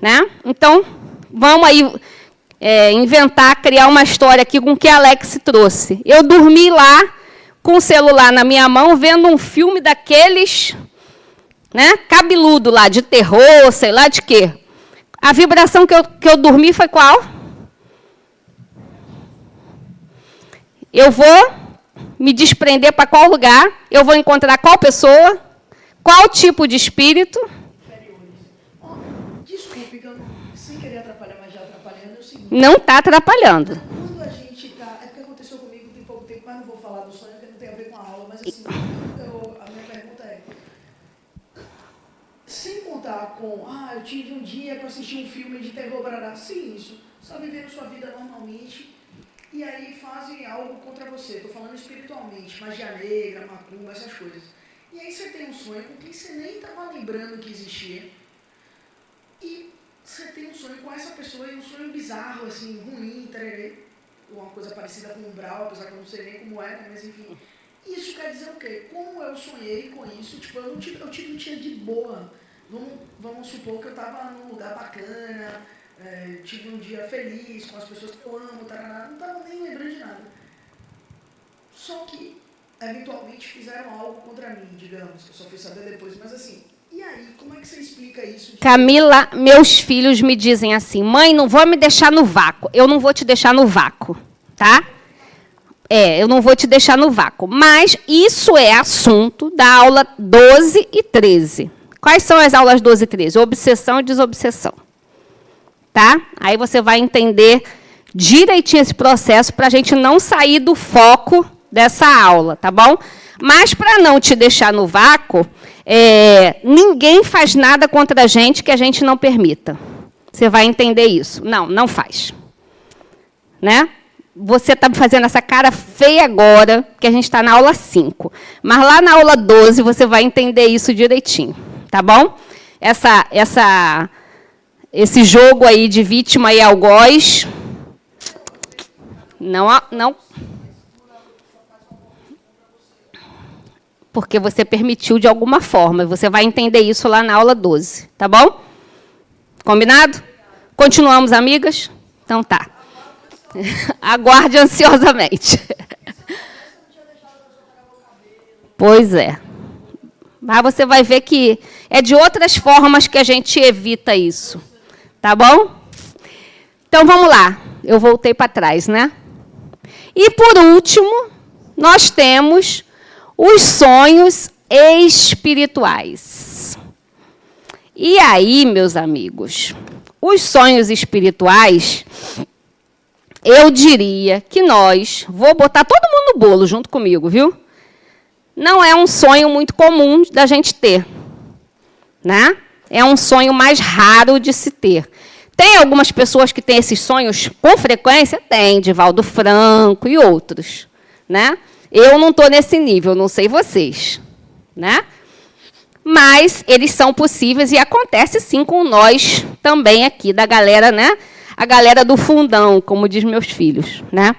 né? Então, vamos aí inventar, criar uma história aqui com o que a Alex trouxe. Eu dormi lá com o celular na minha mão, vendo um filme daqueles, né, cabeludo lá, de terror, sei lá de quê. A vibração que eu dormi foi qual? Eu vou me desprender para qual lugar? Eu vou encontrar qual pessoa? Qual tipo de espírito? Desculpe, que eu não, sem querer atrapalhar, mas já atrapalhando, é o seguinte. Não está atrapalhando. Quando a gente está... É porque aconteceu comigo tem pouco tempo, mas não vou falar do sonho, porque não tem a ver com a aula, mas assim, a minha pergunta é... Sem contar com... eu tive um dia que eu assisti um filme de terror, barará. Sim, isso. Só vivendo sua vida normalmente, e aí fazem algo contra você. Estou falando espiritualmente, magia negra, macumba, essas coisas. E aí você tem um sonho com quem você nem estava lembrando que existia. E você tem um sonho com essa pessoa, e um sonho bizarro, assim, ruim, tererê, uma coisa parecida com umbral, apesar que eu não sei nem como é, mas enfim. Isso quer dizer o quê? Como eu sonhei com isso, tipo, eu tive um dia de boa. Vamos supor que eu estava num lugar bacana, tive um dia feliz com as pessoas que eu amo, tarará, não estava nem lembrando de nada. Só que, eventualmente, fizeram algo contra mim, digamos, que eu só fui saber depois, mas assim... E aí, como é que você explica isso? Camila, meus filhos me dizem assim, mãe, não vou me deixar no vácuo. Eu não vou te deixar no vácuo, tá? Eu não vou te deixar no vácuo. Mas isso é assunto da aula 12 e 13. Quais são as aulas 12 e 13? Obsessão e desobsessão. Tá? Aí você vai entender direitinho esse processo para a gente não sair do foco dessa aula, tá bom? Mas, para não te deixar no vácuo, ninguém faz nada contra a gente que a gente não permita. Você vai entender isso. Não faz. Né? Você está fazendo essa cara feia agora, que a gente está na aula 5. Mas lá na aula 12 você vai entender isso direitinho. Tá bom? Esse jogo aí de vítima e algoz, não, porque você permitiu de alguma forma. Você vai entender isso lá na aula 12, tá bom? Combinado? Continuamos, amigas? Então tá. Aguarde ansiosamente. Pois é. Mas você vai ver que é de outras formas que a gente evita isso. Tá bom? Então, vamos lá. Eu voltei para trás, né? E, por último, nós temos os sonhos espirituais. E aí, meus amigos, os sonhos espirituais, eu diria que vou botar todo mundo no bolo junto comigo, viu? Não é um sonho muito comum da gente ter, né? É um sonho mais raro de se ter. Tem algumas pessoas que têm esses sonhos com frequência? Tem, Divaldo Franco e outros, né? Eu não estou nesse nível, não sei vocês, né? Mas eles são possíveis e acontece sim com nós também aqui da galera, né? A galera do fundão, como diz meus filhos, né?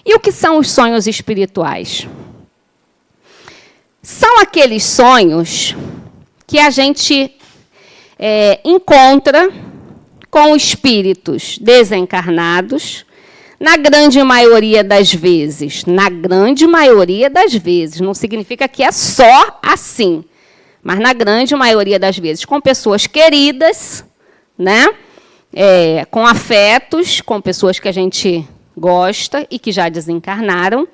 E o que são os sonhos espirituais? São aqueles sonhos que a gente encontra com espíritos desencarnados, na grande maioria das vezes. Na grande maioria das vezes. Não significa que é só assim, mas na grande maioria das vezes. Com pessoas queridas, né? Com afetos, com pessoas que a gente gosta e que já desencarnaram.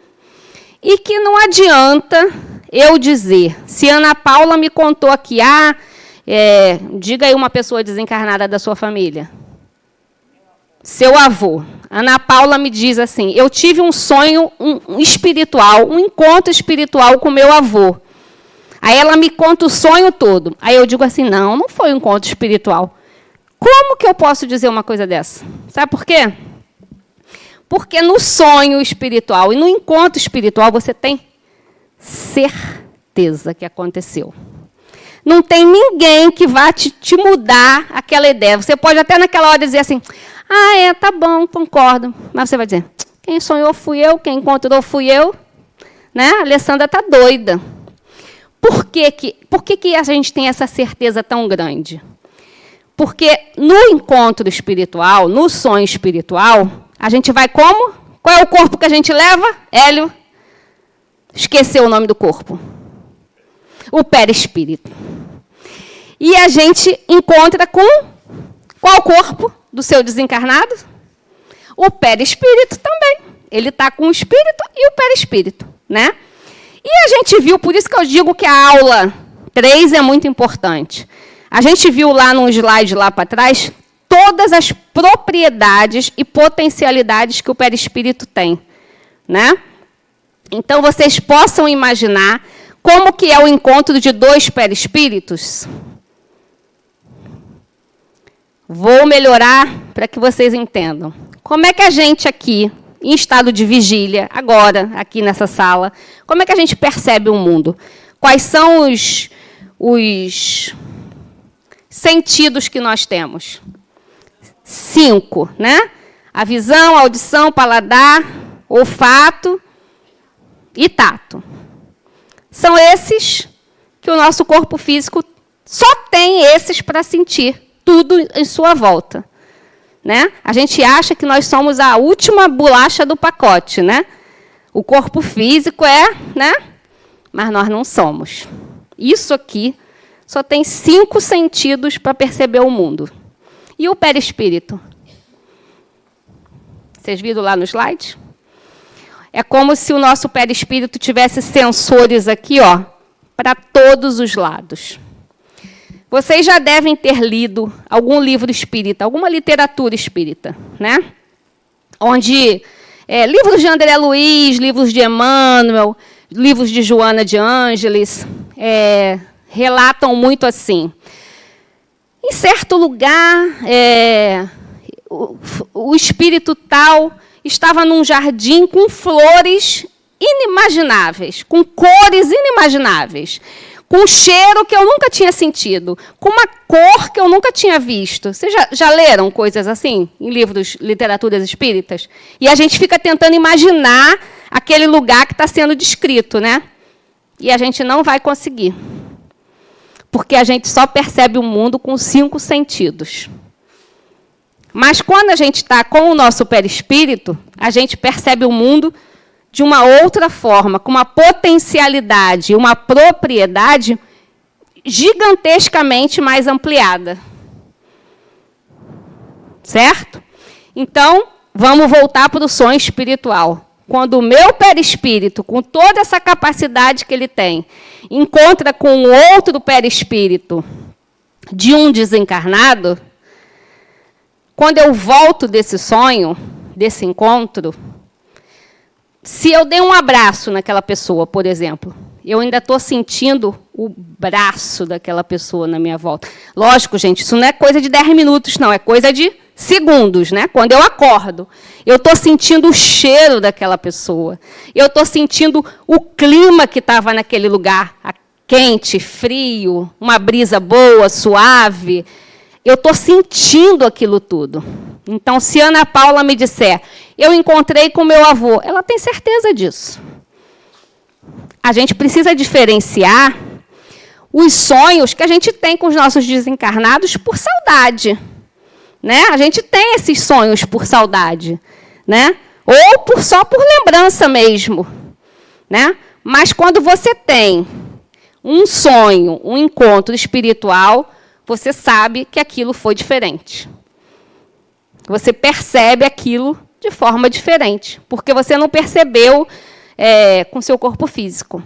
E que não adianta eu dizer, se Ana Paula me contou aqui, Diga aí uma pessoa desencarnada da sua família. Seu avô. Ana Paula me diz assim, eu tive um sonho espiritual, um encontro espiritual com meu avô. Aí ela me conta o sonho todo. Aí eu digo assim, não foi um encontro espiritual. Como que eu posso dizer uma coisa dessa? Sabe por quê? Porque no sonho espiritual e no encontro espiritual você tem certeza que aconteceu. Não tem ninguém que vá te mudar aquela ideia. Você pode até naquela hora dizer assim, tá bom, concordo. Mas você vai dizer, quem sonhou fui eu, quem encontrou fui eu. Né? A Alessandra está doida. Por que a gente tem essa certeza tão grande? Porque no encontro espiritual, no sonho espiritual, a gente vai como? Qual é o corpo que a gente leva? Hélio? Esqueceu o nome do corpo. O perispírito. E a gente encontra com qual corpo do seu desencarnado? O perispírito também. Ele está com o espírito e o perispírito, né? E a gente viu, por isso que eu digo que a aula 3 é muito importante. A gente viu lá num slide lá para trás todas as propriedades e potencialidades que o perispírito tem, né? Então, vocês possam imaginar como que é o encontro de dois perispíritos. Vou melhorar para que vocês entendam. Como é que a gente aqui, em estado de vigília, agora, aqui nessa sala, como é que a gente percebe o mundo? Quais são os sentidos que nós temos? 5, né? A visão, a audição, paladar, olfato e tato. São esses que o nosso corpo físico só tem esses para sentir tudo em sua volta. Né? A gente acha que nós somos a última bolacha do pacote, né? O corpo físico né? Mas nós não somos. Isso aqui só tem 5 sentidos para perceber o mundo. E o perispírito? Vocês viram lá no slide? É como se o nosso perispírito tivesse sensores aqui, ó, para todos os lados. Vocês já devem ter lido algum livro espírita, alguma literatura espírita, né? Onde livros de André Luiz, livros de Emmanuel, livros de Joana de Ângeles, relatam muito assim. Em certo lugar, o espírito tal estava num jardim com flores inimagináveis, com cores inimagináveis, com um cheiro que eu nunca tinha sentido, com uma cor que eu nunca tinha visto. Vocês já leram coisas assim, em livros, literaturas espíritas? E a gente fica tentando imaginar aquele lugar que está sendo descrito, né? E a gente não vai conseguir. Porque a gente só percebe o mundo com 5 sentidos. Mas quando a gente está com o nosso perispírito, a gente percebe o mundo de uma outra forma, com uma potencialidade, uma propriedade gigantescamente mais ampliada. Certo? Então, vamos voltar para o sonho espiritual. Quando o meu perispírito, com toda essa capacidade que ele tem, encontra com outro perispírito de um desencarnado, quando eu volto desse sonho, desse encontro, se eu dei um abraço naquela pessoa, por exemplo, eu ainda estou sentindo o braço daquela pessoa na minha volta. Lógico, gente, isso não é coisa de 10 minutos, não, é coisa de segundos, né? Quando eu acordo, eu estou sentindo o cheiro daquela pessoa. Eu estou sentindo o clima que estava naquele lugar, quente, frio, uma brisa boa, suave. Eu estou sentindo aquilo tudo. Então, se Ana Paula me disser, eu encontrei com meu avô, ela tem certeza disso. A gente precisa diferenciar os sonhos que a gente tem com os nossos desencarnados por saudade. Né? A gente tem esses sonhos por saudade. Né? Ou só por lembrança mesmo. Né? Mas quando você tem um sonho, um encontro espiritual, você sabe que aquilo foi diferente. Você percebe aquilo de forma diferente, porque você não percebeu com seu corpo físico.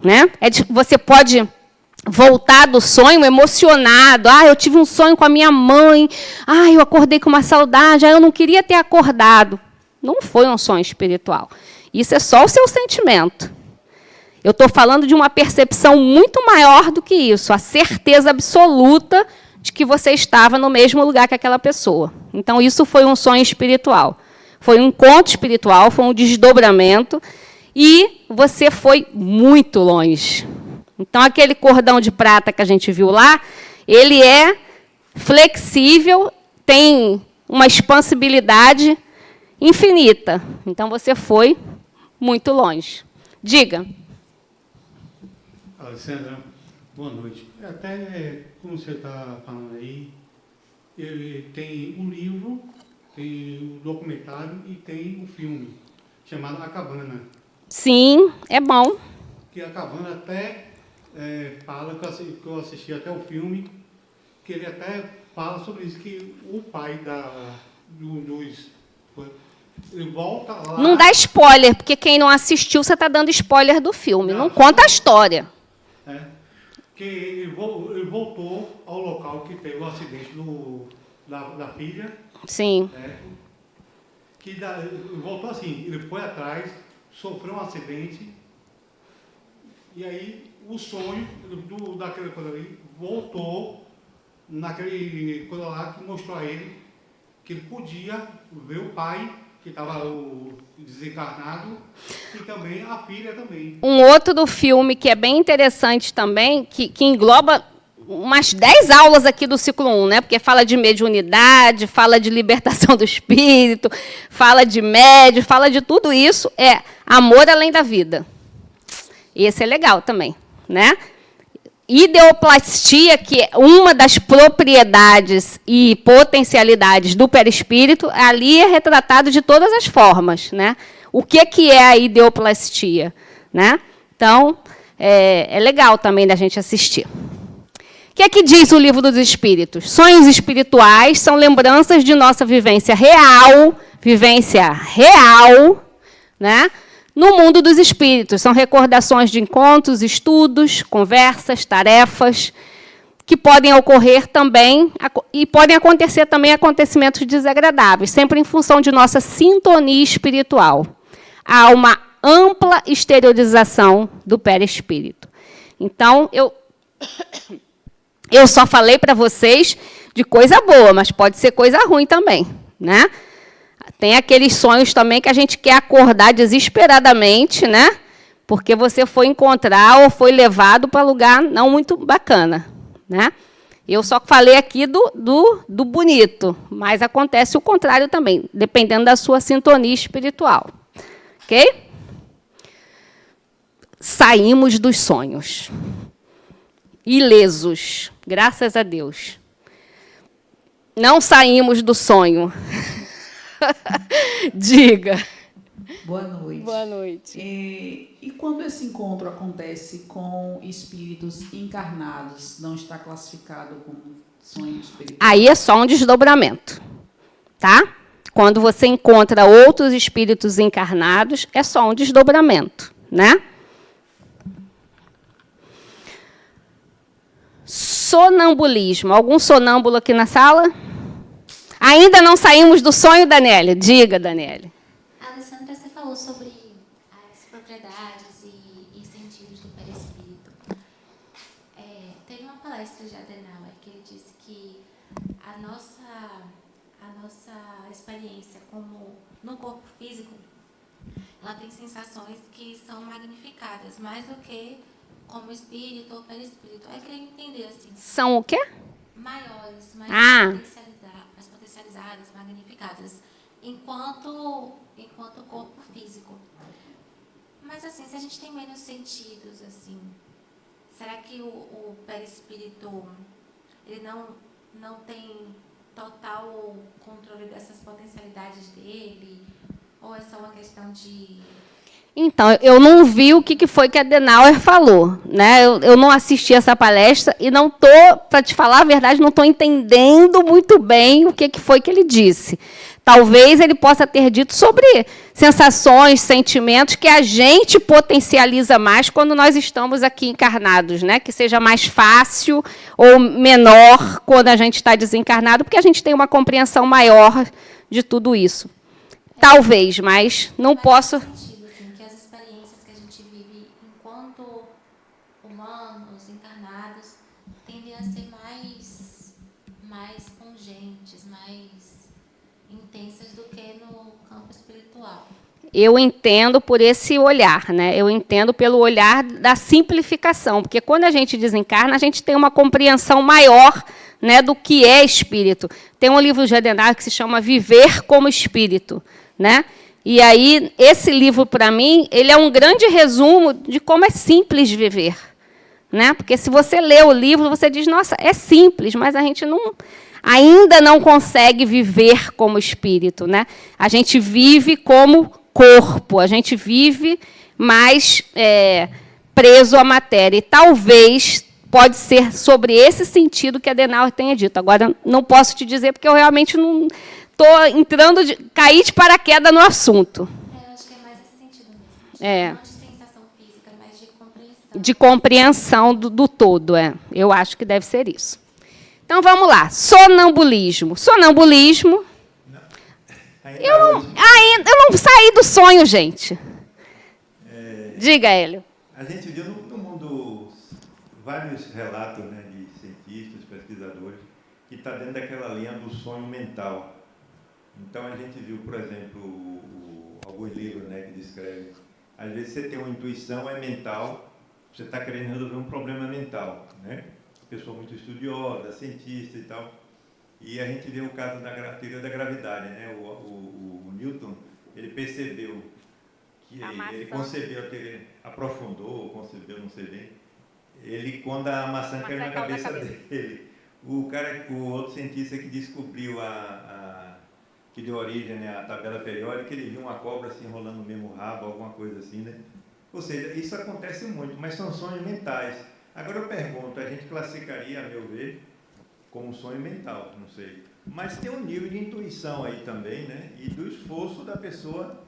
Né? Você pode voltar do sonho emocionado. Eu tive um sonho com a minha mãe. Eu acordei com uma saudade. Eu não queria ter acordado. Não foi um sonho espiritual. Isso é só o seu sentimento. Eu estou falando de uma percepção muito maior do que isso, a certeza absoluta de que você estava no mesmo lugar que aquela pessoa. Então, isso foi um sonho espiritual. Foi um encontro espiritual, foi um desdobramento, e você foi muito longe. Então, aquele cordão de prata que a gente viu lá, ele é flexível, tem uma expansibilidade infinita. Então, você foi muito longe. Diga. Alessandra, boa noite. Até como você está falando aí, ele tem um livro, tem um documentário e tem um filme chamado A Cabana. Sim, é bom. Que a Cabana até fala, que eu assisti até o filme, que ele até fala sobre isso, que o pai ele volta lá... Não dá spoiler, porque quem não assistiu, você está dando spoiler do filme. Não conta a história. Que ele voltou ao local que teve o acidente da filha. Sim. Voltou assim, ele foi atrás, sofreu um acidente, e aí o sonho daquela coisa ali voltou naquele coisa lá que mostrou a ele que ele podia ver o pai, que estava desencarnado, e também a filha também. Um outro do filme que é bem interessante também, que engloba umas 10 aulas aqui do ciclo 1, né? Porque fala de mediunidade, fala de libertação do espírito, fala de médio, fala de tudo isso, é Amor Além da Vida. Esse é legal também, né? Ideoplastia, que é uma das propriedades e potencialidades do perispírito, ali é retratado de todas as formas, né? O que é a ideoplastia, né? Então, é legal também da gente assistir. O que é que diz o Livro dos Espíritos? Sonhos espirituais são lembranças de nossa vivência real, né? No mundo dos espíritos, são recordações de encontros, estudos, conversas, tarefas, que podem ocorrer também, e podem acontecer também acontecimentos desagradáveis, sempre em função de nossa sintonia espiritual. Há uma ampla exteriorização do perispírito. Então, eu só falei para vocês de coisa boa, mas pode ser coisa ruim também, né? Tem aqueles sonhos também que a gente quer acordar desesperadamente, né? Porque você foi encontrar ou foi levado para lugar não muito bacana, né? Eu só falei aqui do bonito, mas acontece o contrário também, dependendo da sua sintonia espiritual. Ok? Saímos dos sonhos. Ilesos, graças a Deus. Não saímos do sonho. Diga. Boa noite. Boa noite. E quando esse encontro acontece com espíritos encarnados, não está classificado como sonho espiritual? Aí é só um desdobramento, tá? Quando você encontra outros espíritos encarnados, é só um desdobramento, né? Sonambulismo. Algum sonâmbulo aqui na sala? Ainda não saímos do sonho, Daniele? Diga, Daniele. Alessandra, você falou sobre as propriedades e sentidos do perispírito. Teve uma palestra de Adenauer que ele disse que a nossa experiência como no corpo físico, ela tem sensações que são magnificadas, mais do que como espírito ou perispírito. Eu queria entender assim. São o quê? Maiores, mais potencializadas, magnificadas, enquanto corpo físico. Mas assim, se a gente tem menos sentidos, assim, será que o perispírito ele não tem total controle dessas potencialidades dele? Ou é só uma questão de... Então, eu não vi o que foi que a Adenauer falou, né? Eu não assisti essa palestra e não estou, para te falar a verdade, não estou entendendo muito bem o que foi que ele disse. Talvez ele possa ter dito sobre sensações, sentimentos que a gente potencializa mais quando nós estamos aqui encarnados, né? Que seja mais fácil ou menor quando a gente está desencarnado, porque a gente tem uma compreensão maior de tudo isso. Talvez, mas não posso... Sentido, assim, que as experiências que a gente vive enquanto humanos, encarnados, tendem a ser mais pungentes, mais intensas do que no campo espiritual. Eu entendo por esse olhar, né? Eu entendo pelo olhar da simplificação, porque quando a gente desencarna, a gente tem uma compreensão maior, né, do que é espírito. Tem um livro de Adenauer que se chama Viver como Espírito, né? E aí, esse livro, para mim, ele é um grande resumo de como é simples viver, né? Porque se você lê o livro, você diz, nossa, é simples, mas a gente ainda não consegue viver como espírito, né? A gente vive como corpo, a gente vive mais preso à matéria. E talvez pode ser sobre esse sentido que a Adenauer tenha dito. Agora, não posso te dizer, porque eu realmente não estou entrando, caí de paraquedas no assunto. Eu acho que é mais esse sentido mesmo. É. Não de sensação física, mas de compreensão. De compreensão do todo, Eu acho que deve ser isso. Então, vamos lá. Sonambulismo. Sonambulismo... Eu não saí do sonho, gente. Diga, Hélio. A gente viu no mundo vários relatos, né, de cientistas, pesquisadores, que está dentro daquela linha do sonho mental. Então, a gente viu, por exemplo, alguns livros, né, que descrevem. Às vezes, você tem uma intuição, é mental, você está querendo resolver um problema mental, né? Pessoa muito estudiosa, cientista e tal. E a gente vê o caso da teoria da gravidade, né? O Newton, ele percebeu que ele concebeu a teoria, aprofundou, concebeu, não sei bem. Ele, quando a maçã caiu na cabeça dele, o outro cientista que descobriu que deu origem, né, à tabela periódica, ele viu uma cobra se enrolando no mesmo rabo, alguma coisa assim, né? Ou seja, isso acontece muito, mas são sonhos mentais. Agora eu pergunto, a gente classificaria, a meu ver, como sonho mental, não sei. Mas tem um nível de intuição aí também, né? E do esforço da pessoa,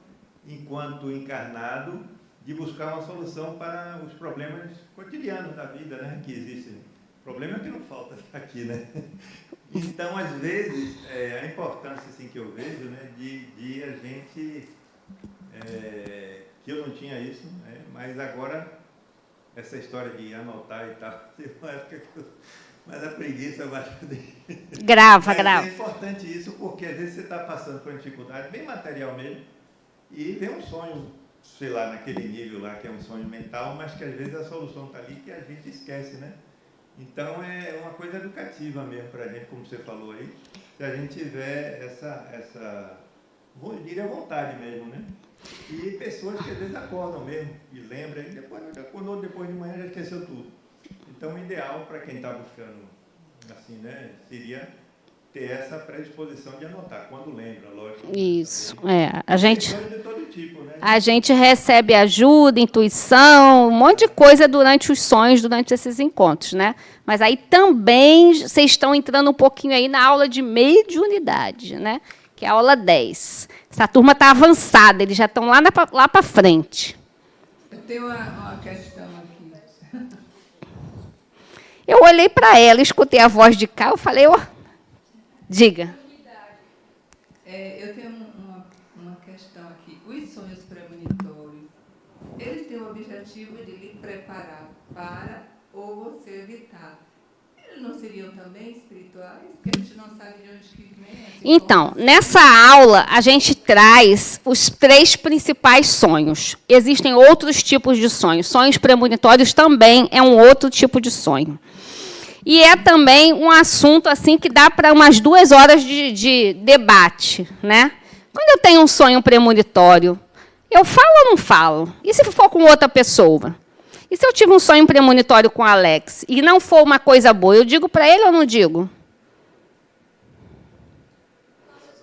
enquanto encarnado, de buscar uma solução para os problemas cotidianos da vida, né? Que existem. O problema é que não falta aqui, né? Então, às vezes, a importância assim, que eu vejo, né, de a gente... que eu não tinha isso, né? Mas agora, essa história de anotar e tal, teve uma época que eu... Mas a preguiça vai... Grava. É importante isso, porque às vezes você está passando por uma dificuldade, bem material mesmo, e vem um sonho, sei lá, naquele nível lá, que é um sonho mental, mas que às vezes a solução está ali que a gente esquece, né? Então, é uma coisa educativa mesmo para a gente, como você falou aí, se a gente tiver essa eu diria vontade mesmo, né? E pessoas que às vezes acordam mesmo e lembram, e depois acordou, depois de manhã já esqueceu tudo. Então, o ideal para quem está buscando, assim, né, seria ter essa predisposição de anotar, quando lembra, lógico. Isso, a gente... De todo tipo, né? A gente recebe ajuda, intuição, um monte de coisa durante os sonhos, durante esses encontros, né? Mas aí também vocês estão entrando um pouquinho aí na aula de mediunidade, né? Que é a aula 10. Essa turma está avançada, eles já estão lá para frente. Eu tenho uma questão aqui. Eu olhei para ela, escutei a voz de cá, eu falei, diga. Eu tenho uma questão aqui. Os sonhos premonitórios, eles têm o objetivo de lhe preparar para ou você evitar. Eles não seriam também espirituais? Que a gente não sabe de onde que vem? Então, nessa aula, a gente traz os 3 principais sonhos. Existem outros tipos de sonhos. Sonhos premonitórios também é um outro tipo de sonho. E é também um assunto assim que dá para umas 2 horas de debate, né? Quando eu tenho um sonho premonitório, eu falo ou não falo? E se for com outra pessoa? E se eu tive um sonho premonitório com o Alex e não for uma coisa boa, eu digo para ele ou não digo?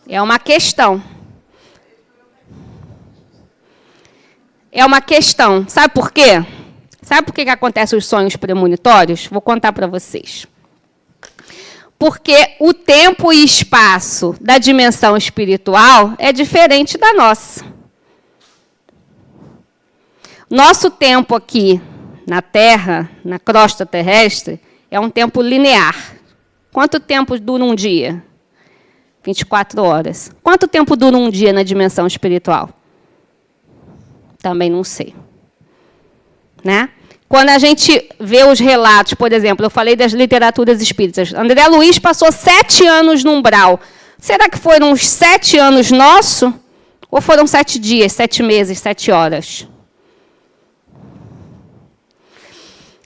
É uma questão. é uma questão. Sabe por quê? Sabe por que acontecem os sonhos premonitórios? Vou contar para vocês. Porque o tempo e espaço da dimensão espiritual é diferente da nossa. Nosso tempo aqui na Terra, na crosta terrestre, é um tempo linear. Quanto tempo dura um dia? 24 horas. Quanto tempo dura um dia na dimensão espiritual? Também não sei. Né? Quando a gente vê os relatos, por exemplo, eu falei das literaturas espíritas. André Luiz passou 7 anos no umbral. Será que foram uns 7 anos nossos? Ou foram 7 dias, 7 meses, 7 horas?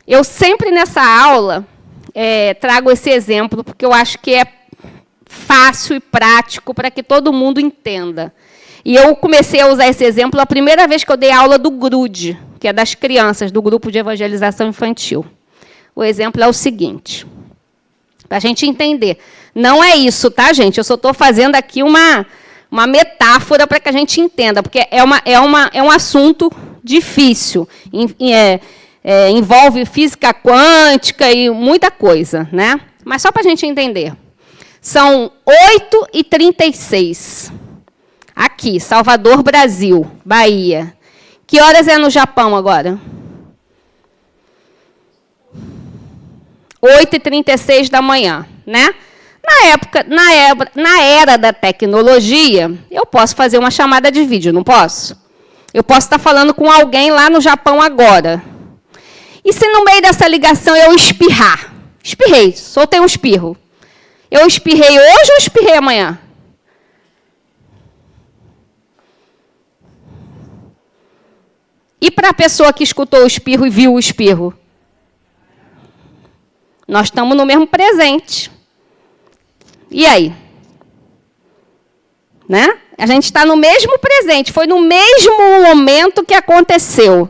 Eu sempre nessa aula trago esse exemplo, porque eu acho que é fácil e prático para que todo mundo entenda. E eu comecei a usar esse exemplo a primeira vez que eu dei aula do GRUD, que é das crianças, do Grupo de Evangelização Infantil. O exemplo é o seguinte, para a gente entender. Não é isso, tá, gente? Eu só estou fazendo aqui uma metáfora para que a gente entenda, porque é um assunto difícil. Envolve física quântica e muita coisa, né? Mas só para a gente entender. São 8h36. Aqui, Salvador, Brasil, Bahia. Que horas é no Japão agora? 8h36 da manhã, né? Na era da tecnologia, eu posso fazer uma chamada de vídeo, não posso? Eu posso estar falando com alguém lá no Japão agora. E se no meio dessa ligação eu espirrar? Espirrei, soltei um espirro. Eu espirrei hoje ou espirrei amanhã? E para a pessoa que escutou o espirro e viu o espirro? Nós estamos no mesmo presente. E aí? Né? A gente está no mesmo presente. Foi no mesmo momento que aconteceu.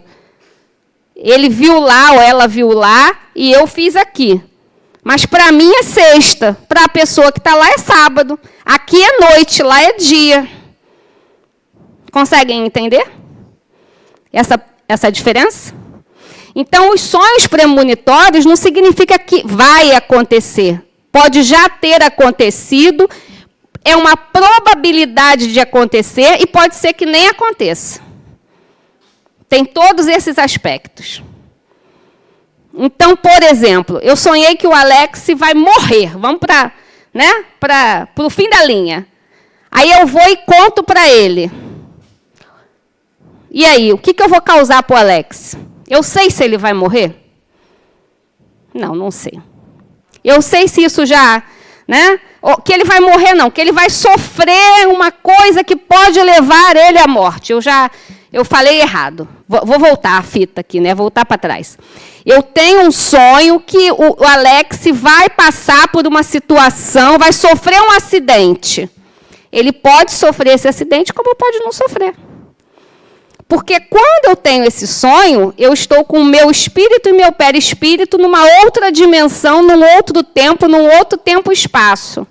Ele viu lá, ou ela viu lá, e eu fiz aqui. Mas para mim é sexta. Para a pessoa que está lá é sábado. Aqui é noite, lá é dia. Conseguem entender? Essa diferença? Então, os sonhos premonitórios não significa que vai acontecer. Pode já ter acontecido, é uma probabilidade de acontecer e pode ser que nem aconteça. Tem todos esses aspectos. Então, por exemplo, eu sonhei que o Alex vai morrer. Vamos para o fim da linha. Aí eu vou e conto para ele. E aí, o que eu vou causar para o Alex? Eu sei se ele vai morrer? Não sei. Eu sei se isso já... Né? Que ele vai morrer, não. Que ele vai sofrer uma coisa que pode levar ele à morte. Eu falei errado. Vou voltar a fita aqui, né? Voltar para trás. Eu tenho um sonho que o Alex vai passar por uma situação, vai sofrer um acidente. Ele pode sofrer esse acidente, como pode não sofrer. Porque quando eu tenho esse sonho, eu estou com o meu espírito e meu perispírito numa outra dimensão, num outro tempo e espaço.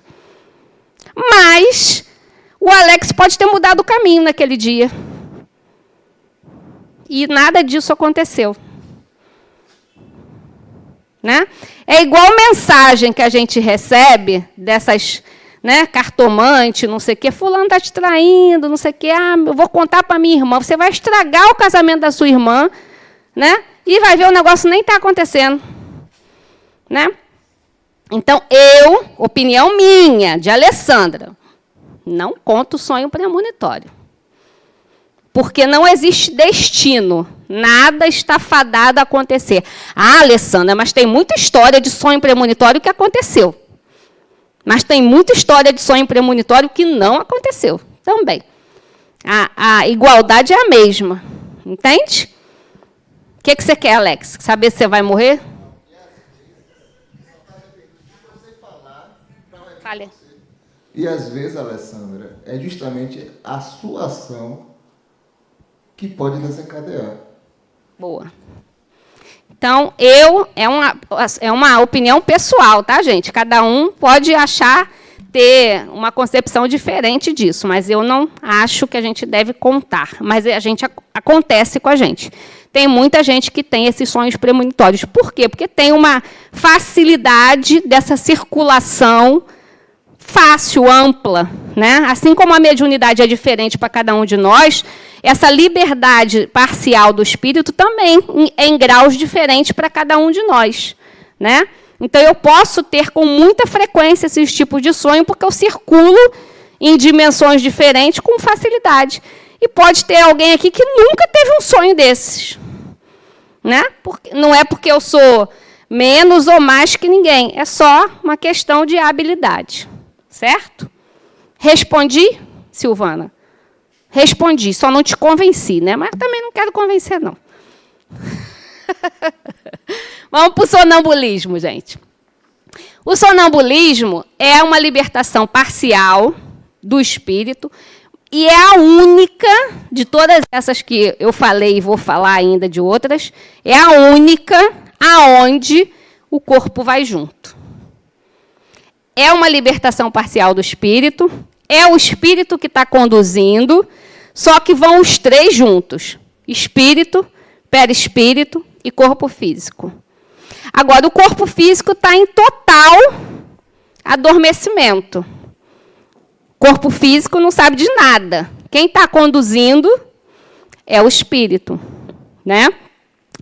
Mas o Alex pode ter mudado o caminho naquele dia. E nada disso aconteceu. Né? É igual mensagem que a gente recebe dessas... Né, cartomante, não sei o quê, fulano está te traindo, não sei o quê, eu vou contar para minha irmã. Você vai estragar o casamento da sua irmã, né, e vai ver o negócio nem está acontecendo. Né? Então, opinião minha, de Alessandra, não conto sonho premonitório. Porque não existe destino. Nada está fadado a acontecer. Alessandra, mas tem muita história de sonho premonitório que aconteceu. Mas tem muita história de sonho premonitório que não aconteceu também. A igualdade é a mesma. Entende? O que você quer, Alex? Saber se você vai morrer? Fale. E às vezes, Alessandra, é justamente a sua ação que pode desencadear. Boa. Então, é uma opinião pessoal, tá, gente? Cada um pode achar ter uma concepção diferente disso, mas eu não acho que a gente deve contar. Mas acontece com a gente. Tem muita gente que tem esses sonhos premonitórios. Por quê? Porque tem uma facilidade dessa circulação fácil, ampla, né? Assim como a mediunidade é diferente para cada um de nós, essa liberdade parcial do espírito também é em graus diferentes para cada um de nós, né? Então, eu posso ter com muita frequência esses tipos de sonho, porque eu circulo em dimensões diferentes com facilidade. E pode ter alguém aqui que nunca teve um sonho desses, né? Não é porque eu sou menos ou mais que ninguém, é só uma questão de habilidade. Certo? Respondi, Silvana? Respondi, só não te convenci, né? Mas também não quero convencer, não. Vamos para o sonambulismo, gente. O sonambulismo é uma libertação parcial do espírito e é a única, de todas essas que eu falei e vou falar ainda de outras, é a única aonde o corpo vai junto. É uma libertação parcial do espírito, é o espírito que está conduzindo, só que vão os três juntos: espírito, perispírito e corpo físico. Agora, o corpo físico está em total adormecimento. O corpo físico não sabe de nada. Quem está conduzindo é o espírito, né?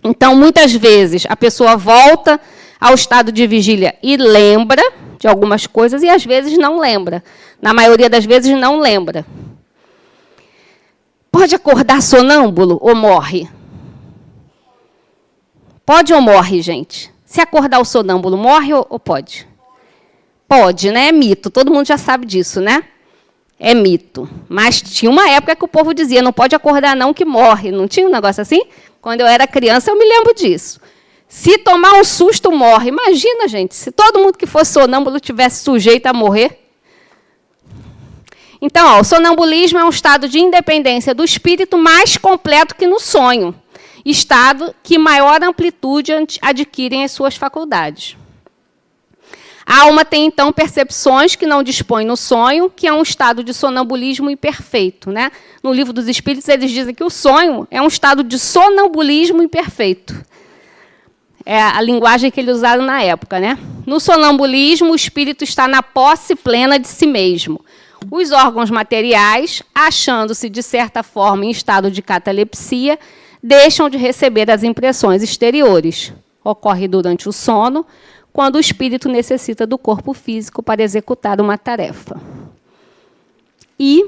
Então, muitas vezes, a pessoa volta ao estado de vigília e lembra de algumas coisas, e às vezes não lembra. Na maioria das vezes, não lembra. Pode acordar sonâmbulo ou morre? Pode ou morre, gente? Se acordar o sonâmbulo, morre ou pode? Pode, né? É mito. Todo mundo já sabe disso, né? É mito. Mas tinha uma época que o povo dizia, não pode acordar não que morre. Não tinha um negócio assim? Quando eu era criança, eu me lembro disso. Se tomar um susto, morre. Imagina, gente, se todo mundo que fosse sonâmbulo tivesse sujeito a morrer. Então, o sonambulismo é um estado de independência do espírito mais completo que no sonho. Estado que maior amplitude adquirem as suas faculdades. A alma tem, então, percepções que não dispõe no sonho, que é um estado de sonambulismo imperfeito, né? No Livro dos Espíritos, eles dizem que o sonho é um estado de sonambulismo imperfeito. É a linguagem que eles usaram na época, né? No sonambulismo, o espírito está na posse plena de si mesmo. Os órgãos materiais, achando-se, de certa forma, em estado de catalepsia, deixam de receber as impressões exteriores. Ocorre durante o sono, quando o espírito necessita do corpo físico para executar uma tarefa. E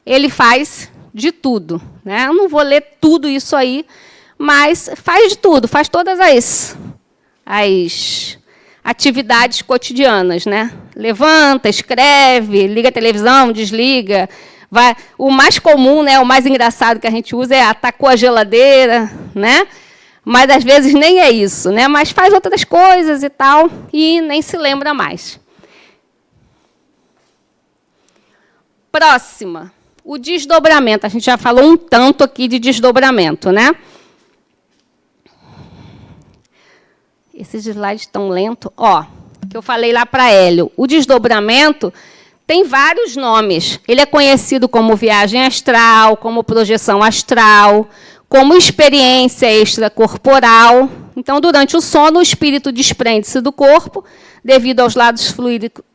ele faz de tudo, né? Eu não vou ler tudo isso aí, mas faz de tudo, faz todas as atividades cotidianas, né? Levanta, escreve, liga a televisão, desliga. Vai. O mais comum, né, o mais engraçado que a gente usa é atacou a geladeira, né? Mas às vezes nem é isso, né? Mas faz outras coisas e tal, e nem se lembra mais. Próxima, o desdobramento. A gente já falou um tanto aqui de desdobramento, né? Esses slides estão lentos. Ó, que eu falei lá para Hélio. O desdobramento tem vários nomes. Ele é conhecido como viagem astral, como projeção astral, como experiência extracorporal. Então, durante o sono, o espírito desprende-se do corpo, devido aos lados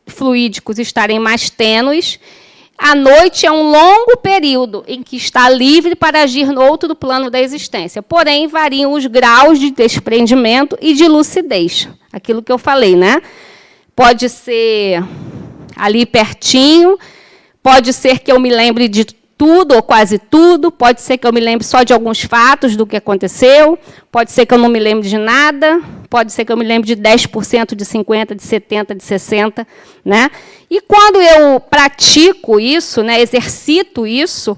fluídicos estarem mais tênues. A noite é um longo período em que está livre para agir no outro plano da existência. Porém, variam os graus de desprendimento e de lucidez. Aquilo que eu falei, né? Pode ser ali pertinho, pode ser que eu me lembre de tudo ou quase tudo, pode ser que eu me lembre só de alguns fatos do que aconteceu, pode ser que eu não me lembre de nada, pode ser que eu me lembre de 10%, de 50%, de 70%, de 60%. Né? E quando eu pratico isso, né, exercito isso,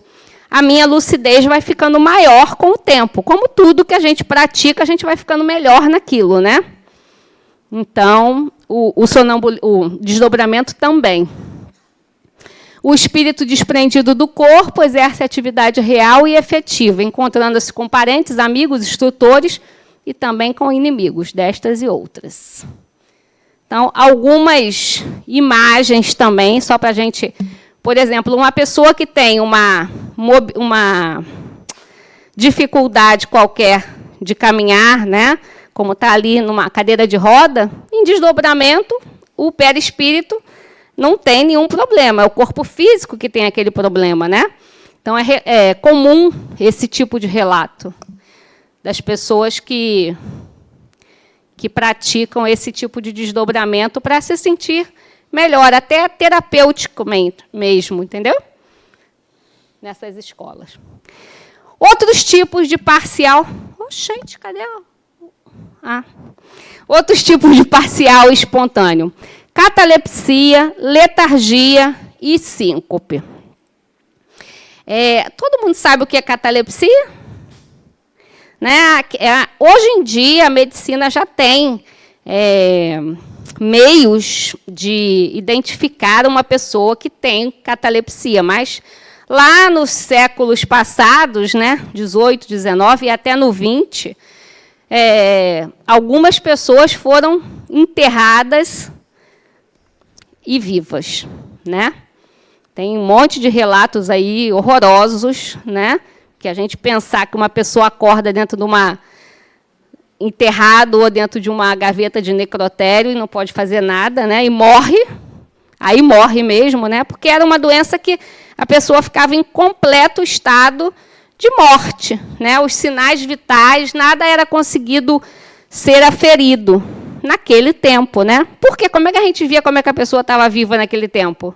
a minha lucidez vai ficando maior com o tempo. Como tudo que a gente pratica, a gente vai ficando melhor naquilo. Né? Então, o desdobramento também. O espírito desprendido do corpo exerce atividade real e efetiva, encontrando-se com parentes, amigos, instrutores e também com inimigos destas e outras. Então, algumas imagens também, só para a gente... Por exemplo, uma pessoa que tem uma dificuldade qualquer de caminhar, né? Como está ali numa cadeira de roda, em desdobramento, o perispírito não tem nenhum problema. É o corpo físico que tem aquele problema, né? Então, é comum esse tipo de relato das pessoas que praticam esse tipo de desdobramento para se sentir melhor, até terapêutico mesmo, entendeu? Nessas escolas. Outros tipos de parcial... Oh, gente, cadê? Outros tipos de parcial espontâneo. Catalepsia, letargia e síncope. Todo mundo sabe o que é catalepsia? Né? Hoje em dia, a medicina já tem meios de identificar uma pessoa que tem catalepsia, mas lá nos séculos passados, né, 18, 19 e até no 20, algumas pessoas foram enterradas e vivas, né? Tem um monte de relatos aí horrorosos, né? Que a gente pensar que uma pessoa acorda dentro de uma enterrado ou dentro de uma gaveta de necrotério e não pode fazer nada, né? E morre. Aí morre mesmo, né? Porque era uma doença que a pessoa ficava em completo estado de morte, né? Os sinais vitais, nada era conseguido ser aferido naquele tempo, né? Porque como é que a gente via como é que a pessoa estava viva naquele tempo?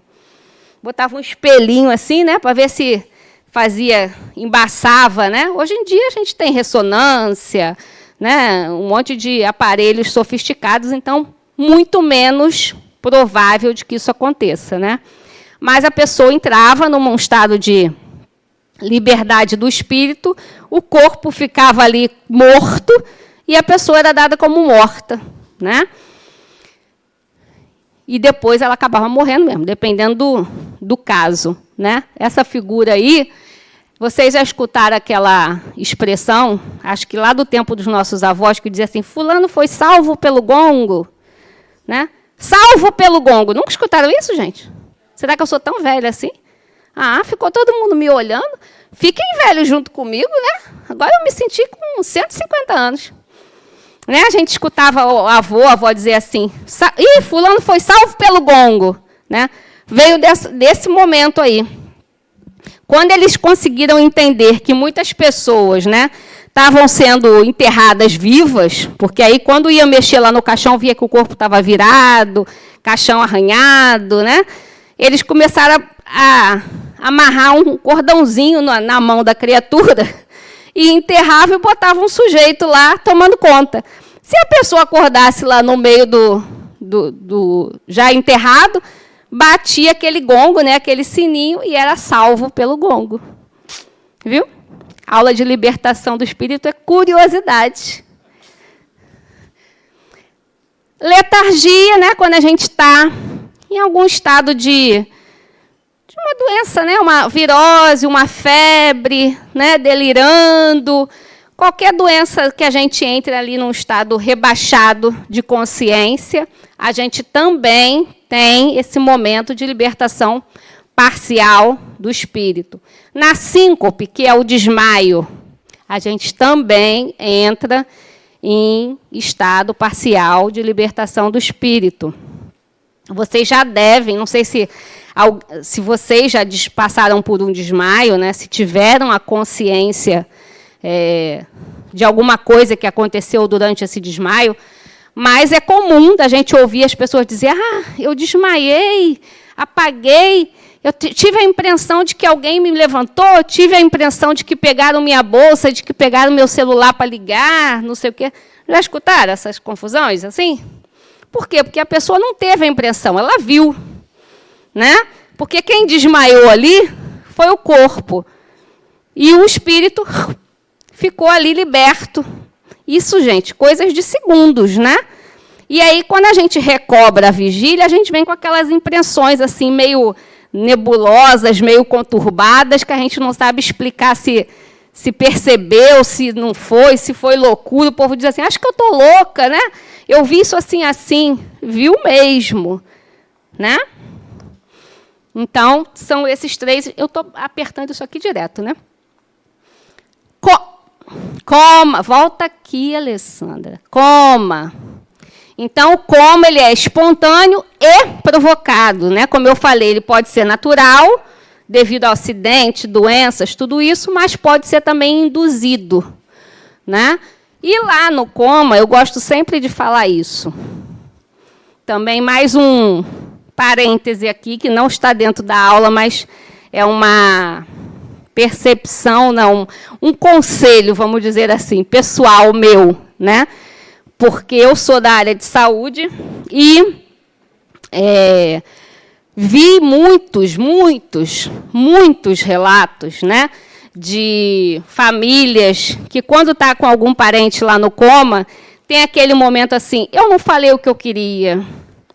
Botava um espelhinho assim, né, para ver se embaçava, né? Hoje em dia a gente tem ressonância, né, um monte de aparelhos sofisticados, então muito menos provável de que isso aconteça, né? Mas a pessoa entrava num estado de liberdade do espírito, o corpo ficava ali morto e a pessoa era dada como morta, né? E depois ela acabava morrendo mesmo, dependendo do caso, né? Essa figura aí, vocês já escutaram aquela expressão, acho que lá do tempo dos nossos avós, que dizia assim, fulano foi salvo pelo gongo, né? Salvo pelo gongo. Nunca escutaram isso, gente? Será que eu sou tão velha assim? Ficou todo mundo me olhando. Fiquem velhos junto comigo, né? Agora eu me senti com 150 anos. Né? A gente escutava a avó dizer assim, fulano foi salvo pelo gongo. Né? Veio desse momento aí. Quando eles conseguiram entender que muitas pessoas, né, estavam sendo enterradas vivas, porque aí, quando ia mexer lá no caixão, via que o corpo estava virado, caixão arranhado, né? Eles começaram a amarrar um cordãozinho na mão da criatura e enterravam e botavam um sujeito lá tomando conta. Se a pessoa acordasse lá no meio do já enterrado, batia aquele gongo, né, aquele sininho, e era salvo pelo gongo. Viu? Aula de libertação do espírito é curiosidade. Letargia, né, quando a gente está em algum estado de uma doença, né, uma virose, uma febre, né, delirando, qualquer doença que a gente entre ali num estado rebaixado de consciência, a gente também tem esse momento de libertação parcial do espírito. Na síncope, que é o desmaio, a gente também entra em estado parcial de libertação do espírito. Vocês já devem, não sei se vocês já passaram por um desmaio, né, se tiveram a consciência de alguma coisa que aconteceu durante esse desmaio, mas é comum da gente ouvir as pessoas dizer, eu desmaiei, apaguei, eu tive a impressão de que alguém me levantou, tive a impressão de que pegaram minha bolsa, de que pegaram meu celular para ligar, não sei o quê. Já escutaram essas confusões assim? Por quê? Porque a pessoa não teve a impressão, ela viu. Né? Porque quem desmaiou ali foi o corpo. E o espírito ficou ali liberto. Isso, gente, coisas de segundos, né? E aí, quando a gente recobra a vigília, a gente vem com aquelas impressões assim, meio nebulosas, meio conturbadas, que a gente não sabe explicar se se percebeu, se não foi, se foi loucura. O povo diz assim, acho que eu estou louca, né? Eu vi isso assim, assim. Viu mesmo, né? Então, são esses 3. Eu estou apertando isso aqui direto, né? Coma. Volta aqui, Alessandra. Coma. Então, o coma ele é espontâneo e provocado, né? Como eu falei, ele pode ser natural, devido ao acidente, doenças, tudo isso, mas pode ser também induzido, né? E lá no coma, eu gosto sempre de falar isso. Também mais um parêntese aqui, que não está dentro da aula, mas é uma percepção, não, um conselho, vamos dizer assim, pessoal meu, né? Porque eu sou da área de saúde e vi muitos relatos, né, de famílias que, quando está com algum parente lá no coma, tem aquele momento assim, eu não falei o que eu queria,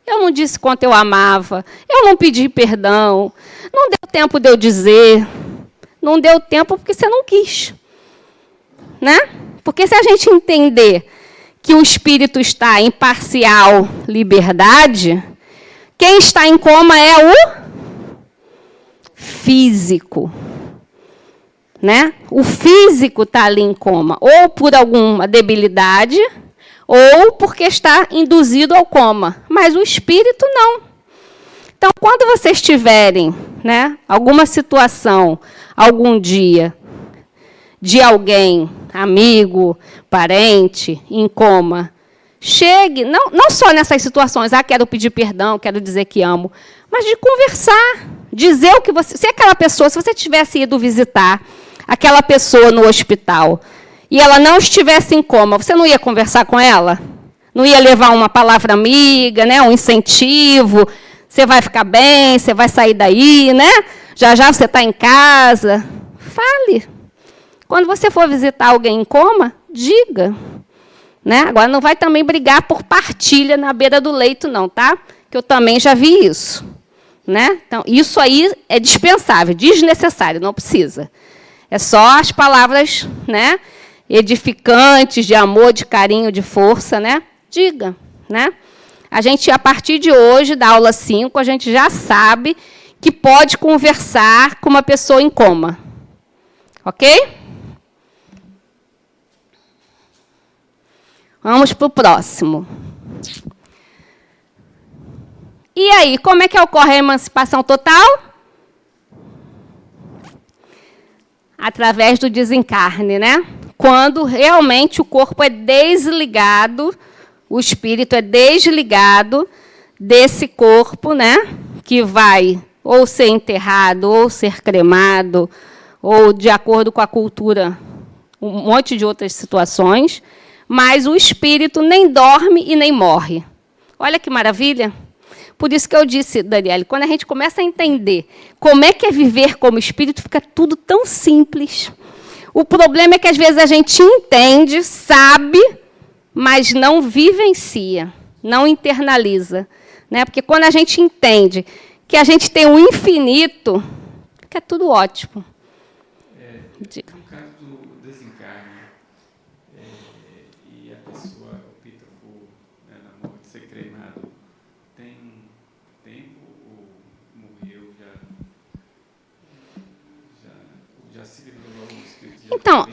eu não disse quanto eu amava, eu não pedi perdão, não deu tempo de eu dizer, não deu tempo porque você não quis, né? Porque se a gente entender que o espírito está em parcial liberdade, quem está em coma é o físico, né? O físico está ali em coma, ou por alguma debilidade, ou porque está induzido ao coma, mas o espírito não. Então, quando vocês tiverem, né, alguma situação, algum dia, de alguém, amigo, parente, em coma, chegue, não só nessas situações, quero pedir perdão, quero dizer que amo, mas de conversar, dizer o que você... Se aquela pessoa, se você tivesse ido visitar aquela pessoa no hospital e ela não estivesse em coma, você não ia conversar com ela? Não ia levar uma palavra amiga, né, um incentivo? Você vai ficar bem, você vai sair daí, né? Já você está em casa. Fale. Quando você for visitar alguém em coma, diga. Né? Agora, não vai também brigar por partilha na beira do leito, não, tá? Que eu também já vi isso. Né? Então, isso aí é dispensável, desnecessário, não precisa. É só as palavras, né, edificantes, de amor, de carinho, de força, né? Diga. Né? A gente, a partir de hoje, da aula 5, a gente já sabe que pode conversar com uma pessoa em coma. Ok? Vamos para o próximo. E aí, como é que ocorre a emancipação total? Através do desencarne, né? Quando realmente o corpo é desligado, o espírito é desligado desse corpo, né? Que vai ou ser enterrado, ou ser cremado, ou, de acordo com a cultura, um monte de outras situações, mas o espírito nem dorme e nem morre. Olha que maravilha! Por isso que eu disse, Daniele, quando a gente começa a entender como é que é viver como espírito, fica tudo tão simples. O problema é que, às vezes, a gente entende, sabe, mas não vivencia, não internaliza. Né? Porque quando a gente entende que a gente tem um infinito, fica tudo ótimo. Diga. No caso do desencarne, e a pessoa opta por, na morte, ser cremado, tem tempo ou morreu, já se livrou do espírito? Então,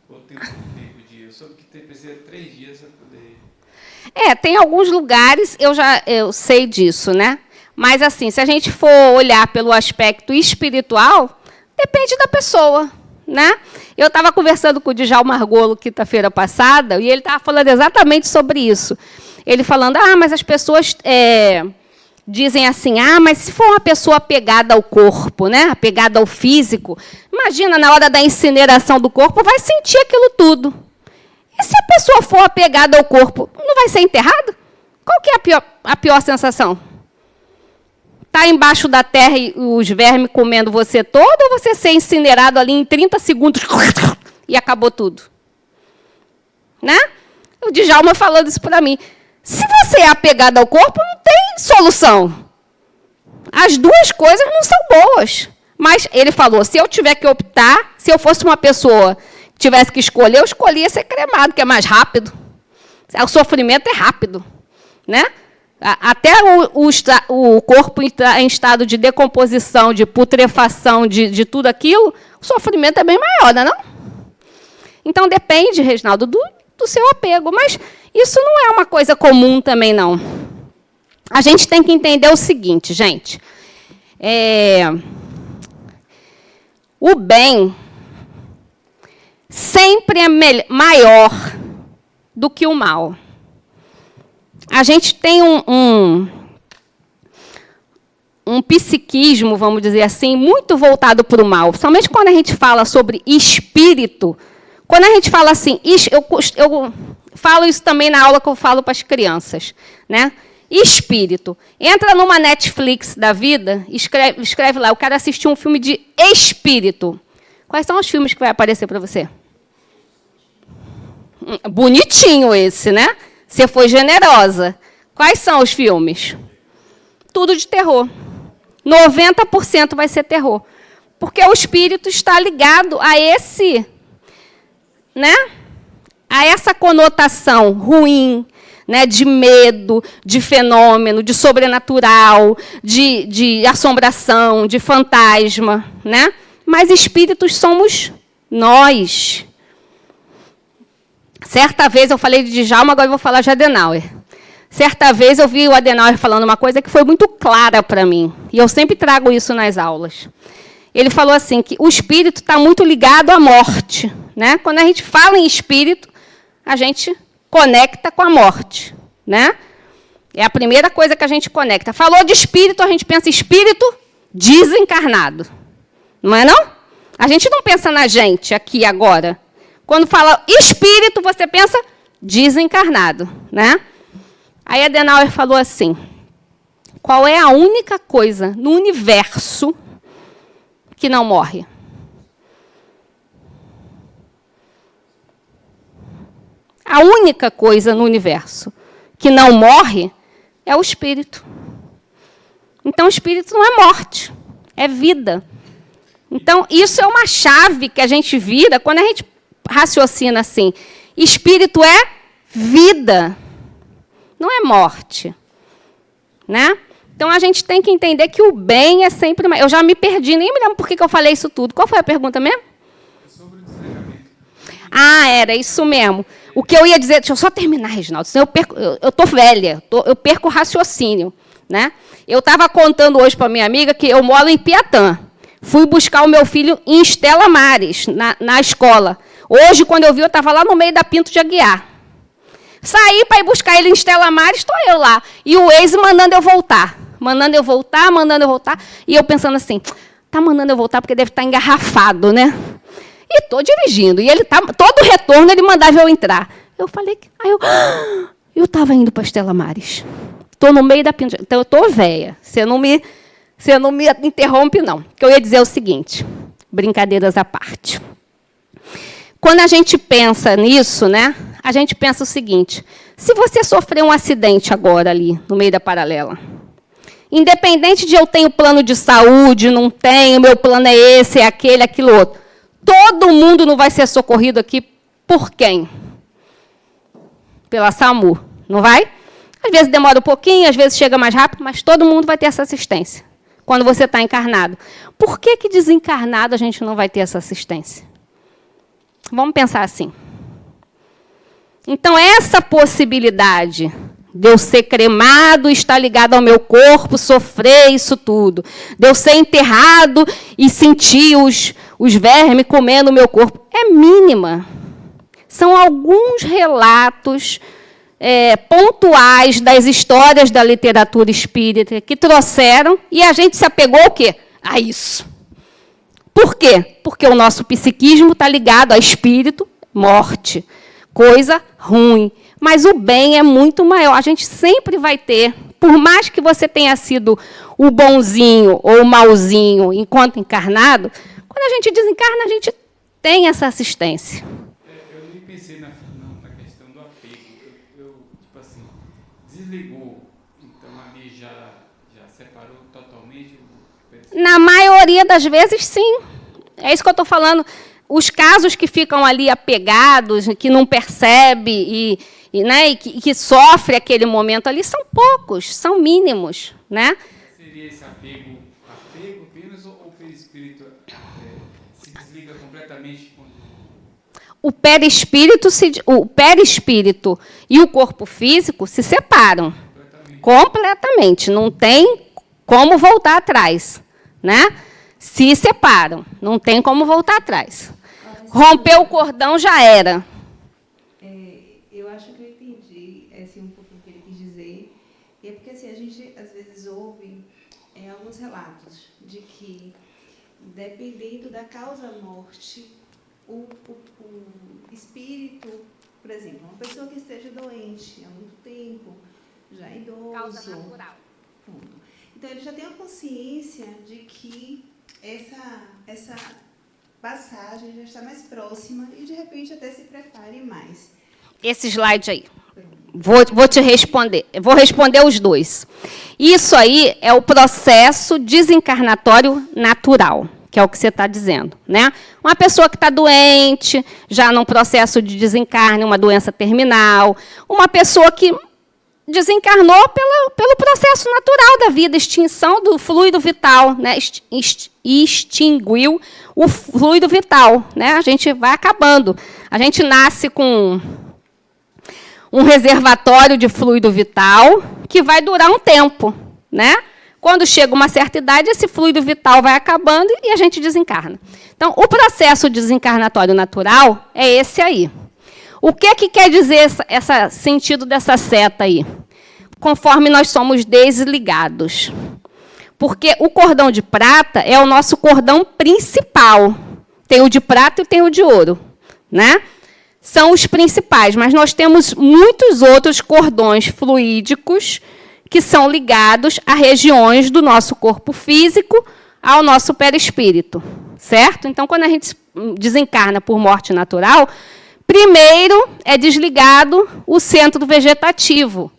ou tem um tempo de... Eu soube que precisa de 3 dias para poder... tem alguns lugares, eu sei disso, né? Mas, assim, se a gente for olhar pelo aspecto espiritual, depende da pessoa, né? Eu estava conversando com o Djalma Margolo quinta-feira passada, e ele estava falando exatamente sobre isso. Ele falando, mas as pessoas dizem assim, mas se for uma pessoa apegada ao corpo, né? Apegada ao físico, imagina, na hora da incineração do corpo, vai sentir aquilo tudo. E se a pessoa for apegada ao corpo, não vai ser enterrado? Qual que é a pior sensação? Está embaixo da terra e os vermes comendo você todo, ou você ser incinerado ali em 30 segundos e acabou tudo? Né? O Djalma falando isso para mim. Se você é apegado ao corpo, não tem solução. As duas coisas não são boas. Mas ele falou, se eu tiver que optar, se eu fosse uma pessoa que tivesse que escolher, eu escolhia ser cremado, que é mais rápido. O sofrimento é rápido, né? Até o corpo entrar em estado de decomposição, de putrefação, de tudo aquilo, o sofrimento é bem maior, não é não? Então, depende, Reginaldo, do seu apego. Mas isso não é uma coisa comum também, não. A gente tem que entender o seguinte, gente. O bem sempre é maior do que o mal. A gente tem um psiquismo, vamos dizer assim, muito voltado para o mal. Somente quando a gente fala sobre espírito, quando a gente fala assim, eu falo isso também na aula que eu falo para as crianças, né? Espírito. Entra numa Netflix da vida, escreve lá, eu quero assistir um filme de espírito. Quais são os filmes que vai aparecer para você? Bonitinho esse, né? Você foi generosa. Quais são os filmes? Tudo de terror. 90% vai ser terror. Porque o espírito está ligado a esse, né? A essa conotação ruim, né? De medo, de fenômeno, de sobrenatural, de assombração, de fantasma, né? Mas espíritos somos nós. Certa vez, eu falei de Djalma, agora eu vou falar de Adenauer. Certa vez eu vi o Adenauer falando uma coisa que foi muito clara para mim, e eu sempre trago isso nas aulas. Ele falou assim, que o espírito está muito ligado à morte, né? Quando a gente fala em espírito, a gente conecta com a morte, né? É a primeira coisa que a gente conecta. Falou de espírito, a gente pensa espírito desencarnado. Não é não? A gente não pensa na gente aqui agora. Quando fala espírito, você pensa desencarnado, né? Aí Adenauer falou assim, qual é a única coisa no universo que não morre? A única coisa no universo que não morre é o espírito. Então, o espírito não é morte, é vida. Então, isso é uma chave que a gente vira quando a gente raciocina assim. Espírito é vida, não é morte. Né? Então, a gente tem que entender que o bem é sempre... Eu já me perdi, nem me lembro por que eu falei isso tudo. Qual foi a pergunta mesmo? Sobre o desligamento. Ah, era isso mesmo. O que eu ia dizer... Deixa eu só terminar, Reginaldo, senão eu estou velha, eu perco o raciocínio. Né? Eu estava contando hoje para minha amiga que eu moro em Piatã. Fui buscar o meu filho em Estela Maris, na escola. Hoje, quando eu vi, eu estava lá no meio da Pinto de Aguiar. Saí para ir buscar ele em Estela Maris, estou eu lá. E o Waze mandando eu voltar. Mandando eu voltar. E eu pensando assim, está mandando eu voltar porque deve estar engarrafado, né? E estou dirigindo. E ele todo retorno ele mandava eu entrar. Eu falei, eu estava indo para Estela Maris. Estou no meio da Pinto. Então, eu estou velha. Você não me interrompe, não. O que eu ia dizer é o seguinte, brincadeiras à parte. Quando a gente pensa nisso, né, a gente pensa o seguinte, se você sofrer um acidente agora ali, no meio da paralela, independente de eu tenho plano de saúde, não tenho, meu plano é esse, é aquele, aquilo outro, todo mundo não vai ser socorrido aqui por quem? Pela SAMU, não vai? Às vezes demora um pouquinho, às vezes chega mais rápido, mas todo mundo vai ter essa assistência, quando você está encarnado. Por que desencarnado a gente não vai ter essa assistência? Vamos pensar assim. Então, essa possibilidade de eu ser cremado, estar ligado ao meu corpo, sofrer isso tudo, de eu ser enterrado e sentir os vermes comendo o meu corpo, é mínima. São alguns relatos pontuais das histórias da literatura espírita que trouxeram, e a gente se apegou ao quê? A isso. Por quê? Porque o nosso psiquismo está ligado a espírito, morte, coisa ruim. Mas o bem é muito maior. A gente sempre vai ter, por mais que você tenha sido o bonzinho ou o malzinho enquanto encarnado, quando a gente desencarna, a gente tem essa assistência. Eu nem pensei na questão do apego. Tipo assim, desligou, então ali já separou totalmente o Na maioria das vezes, sim. É isso que eu estou falando. Os casos que ficam ali apegados, que não percebe né, e que sofre aquele momento ali, são poucos, são mínimos. Né? Seria esse apego apenas, ou o perispírito se desliga completamente? O perispírito e o corpo físico se separam completamente. Não tem como voltar atrás. Né? Se separam, não tem como voltar atrás. Rompeu o cordão, já era. Eu acho que eu entendi um pouquinho o que ele quis dizer. E é porque assim, a gente, às vezes, ouve alguns relatos de que, dependendo da causa-morte, o espírito, por exemplo, uma pessoa que esteja doente há muito tempo, já idoso... Causa natural. Pronto. Então, ele já tem a consciência de que essa passagem já está mais próxima e, de repente, até se prepare mais. Esse slide aí. Vou te responder. Vou responder os dois. Isso aí é o processo desencarnatório natural, que é o que você está dizendo. Né? Uma pessoa que está doente, já num processo de desencarne, uma doença terminal, uma pessoa que desencarnou pelo processo natural da vida, extinção do fluido vital, né? Extinguiu o fluido vital. Né? A gente vai acabando. A gente nasce com um reservatório de fluido vital que vai durar um tempo. Né? Quando chega uma certa idade, esse fluido vital vai acabando e a gente desencarna. Então, o processo desencarnatório natural é esse aí. O que quer dizer esse sentido dessa seta aí? Conforme nós somos desligados. Porque o cordão de prata é o nosso cordão principal. Tem o de prata e tem o de ouro. Né? São os principais, mas nós temos muitos outros cordões fluídicos que são ligados a regiões do nosso corpo físico ao nosso perispírito. Certo? Então, quando a gente desencarna por morte natural, primeiro é desligado o centro vegetativo,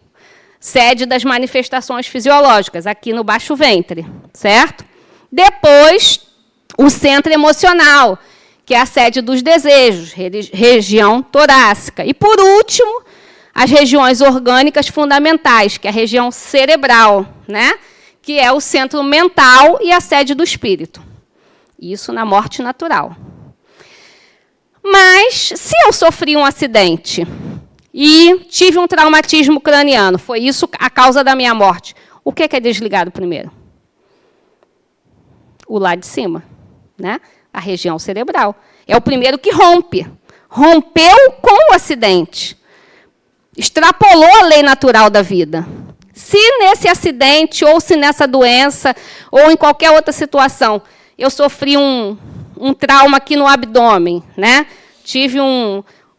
sede das manifestações fisiológicas, aqui no baixo ventre, certo? Depois, o centro emocional, que é a sede dos desejos, região torácica. E, por último, as regiões orgânicas fundamentais, que é a região cerebral, né? Que é o centro mental e a sede do espírito. Isso na morte natural. Mas, se eu sofri um acidente e tive um traumatismo craniano, foi isso a causa da minha morte, o que é desligado primeiro? O lá de cima, né? A região cerebral. É o primeiro que rompe. Rompeu com o acidente. Extrapolou a lei natural da vida. Se nesse acidente, ou se nessa doença, ou em qualquer outra situação, eu sofri um trauma aqui no abdômen, né? Tive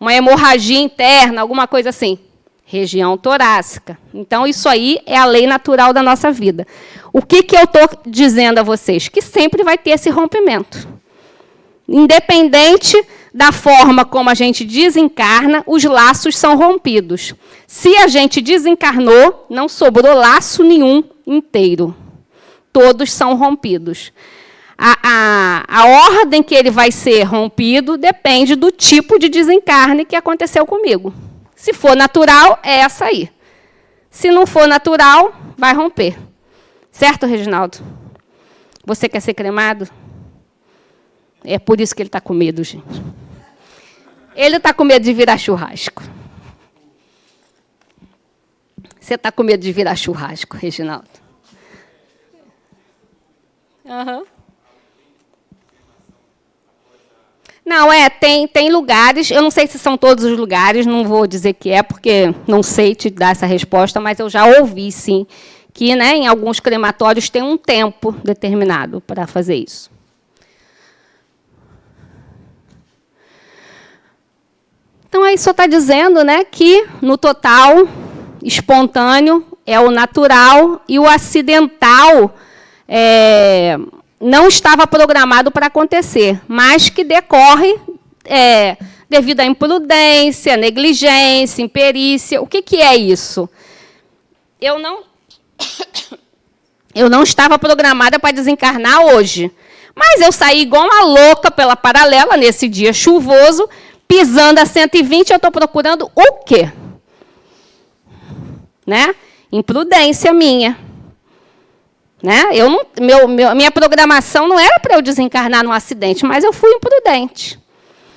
uma hemorragia interna, alguma coisa assim. Região torácica. Então, isso aí é a lei natural da nossa vida. O que eu estou dizendo a vocês? Que sempre vai ter esse rompimento. Independente da forma como a gente desencarna, os laços são rompidos. Se a gente desencarnou, não sobrou laço nenhum inteiro. Todos são rompidos. A ordem que ele vai ser rompido depende do tipo de desencarne que aconteceu comigo. Se for natural, é essa aí. Se não for natural, vai romper. Certo, Reginaldo? Você quer ser cremado? É por isso que ele está com medo, gente. Ele está com medo de virar churrasco. Você está com medo de virar churrasco, Reginaldo? Uhum. Não, tem lugares, eu não sei se são todos os lugares, não vou dizer que é, porque não sei te dar essa resposta, mas eu já ouvi, sim, que, né, em alguns crematórios tem um tempo determinado para fazer isso. Então, aí só está dizendo, né, que, no total, espontâneo é o natural e o acidental não estava programado para acontecer, mas que decorre devido à imprudência, negligência, imperícia. O que é isso? Eu não estava programada para desencarnar hoje. Mas eu saí igual uma louca pela paralela, nesse dia chuvoso, pisando a 120, eu estou procurando o quê? Né? Imprudência minha. Né? Minha programação não era para eu desencarnar num acidente, mas eu fui imprudente.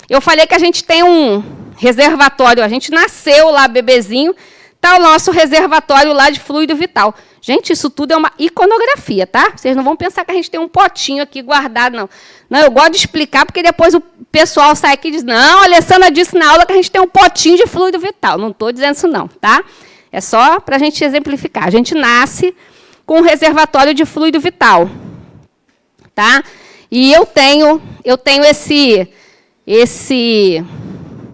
Eu falei que a gente tem um reservatório, a gente nasceu lá, bebezinho, está o nosso reservatório lá de fluido vital. Gente, isso tudo é uma iconografia, tá? Vocês não vão pensar que a gente tem um potinho aqui guardado, não. Não, eu gosto de explicar, porque depois o pessoal sai aqui e diz, não, a Alessandra disse na aula que a gente tem um potinho de fluido vital. Não estou dizendo isso, não, tá? É só para a gente exemplificar. A gente nasce com um reservatório de fluido vital. Tá? E eu tenho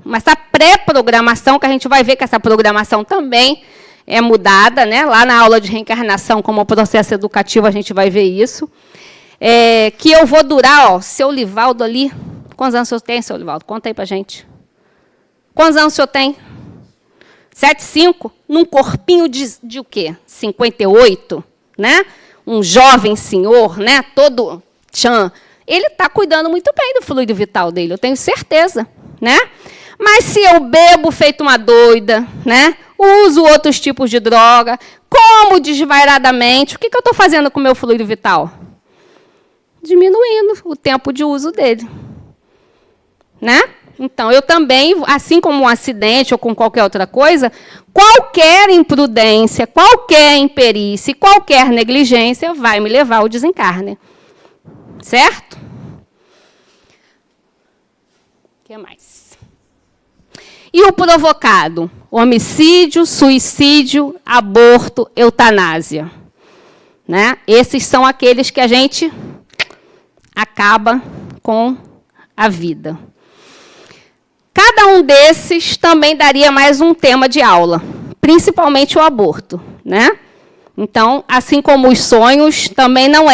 essa pré-programação, que a gente vai ver que essa programação também é mudada, né? Lá na aula de reencarnação, como processo educativo, a gente vai ver isso. Que eu vou durar, ó, seu Livaldo ali. Quantos anos o senhor tem, seu Livaldo? Conta aí para a gente. Quantos anos o senhor tem? 75? Num corpinho de o quê? 58? Né? Um jovem senhor, né? Todo tchan. Ele está cuidando muito bem do fluido vital dele, eu tenho certeza. Né? Mas se eu bebo feito uma doida, né? Uso outros tipos de droga, como desvairadamente, o que eu estou fazendo com o meu fluido vital? Diminuindo o tempo de uso dele. Né? Então, eu também, assim como um acidente ou com qualquer outra coisa, qualquer imprudência, qualquer imperícia, qualquer negligência vai me levar ao desencarne. Certo? O que mais? E o provocado? Homicídio, suicídio, aborto, eutanásia. Né? Esses são aqueles que a gente acaba com a vida. Cada um desses também daria mais um tema de aula, principalmente o aborto. Né? Então, assim como os sonhos, também não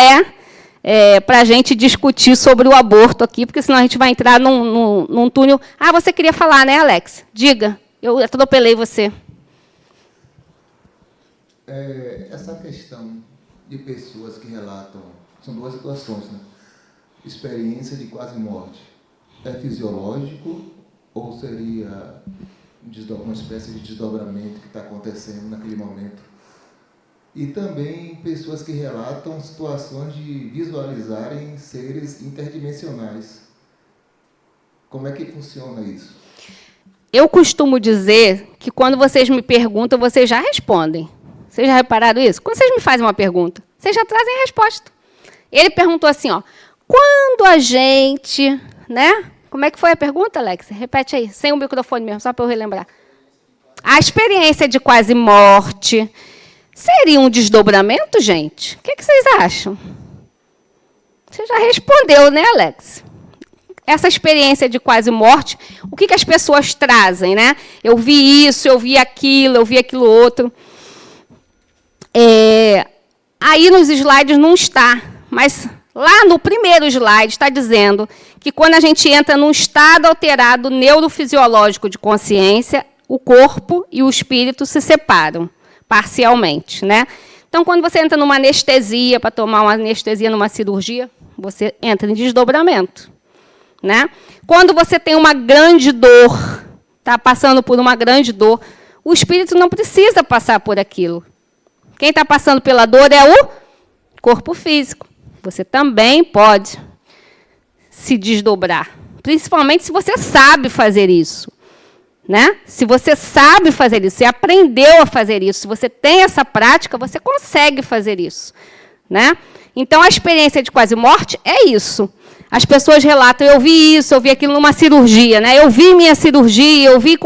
para a gente discutir sobre o aborto aqui, porque senão a gente vai entrar num túnel. Ah, você queria falar, né, Alex? Diga, eu atropelei você. Essa questão de pessoas que relatam, são duas situações, né? Experiência de quase morte. É fisiológico ou seria uma espécie de desdobramento que está acontecendo naquele momento? E também pessoas que relatam situações de visualizarem seres interdimensionais. Como é que funciona isso? Eu costumo dizer que quando vocês me perguntam, vocês já respondem. Vocês já repararam isso? Quando vocês me fazem uma pergunta, vocês já trazem a resposta. Ele perguntou assim, ó, quando a gente... Né? Como é que foi a pergunta, Alex? Repete aí, sem o microfone mesmo, só para eu relembrar. A experiência de quase morte... Seria um desdobramento, gente? O que vocês acham? Você já respondeu, né, Alex? Essa experiência de quase morte, o que as pessoas trazem, né? Eu vi isso, eu vi aquilo outro. Aí nos slides não está, mas lá no primeiro slide está dizendo que quando a gente entra num estado alterado neurofisiológico de consciência, o corpo e o espírito se separam parcialmente, né? Então, quando você entra numa anestesia, para tomar uma anestesia numa cirurgia, você entra em desdobramento. Né? Quando você tem uma grande dor, está passando por uma grande dor, o espírito não precisa passar por aquilo. Quem está passando pela dor é o corpo físico. Você também pode se desdobrar, principalmente se você sabe fazer isso. Né? Se você sabe fazer isso, você aprendeu a fazer isso, se você tem essa prática, você consegue fazer isso. Né? Então, a experiência de quase morte é isso. As pessoas relatam, eu vi isso, eu vi aquilo numa cirurgia. Né? Eu vi minha cirurgia, eu vi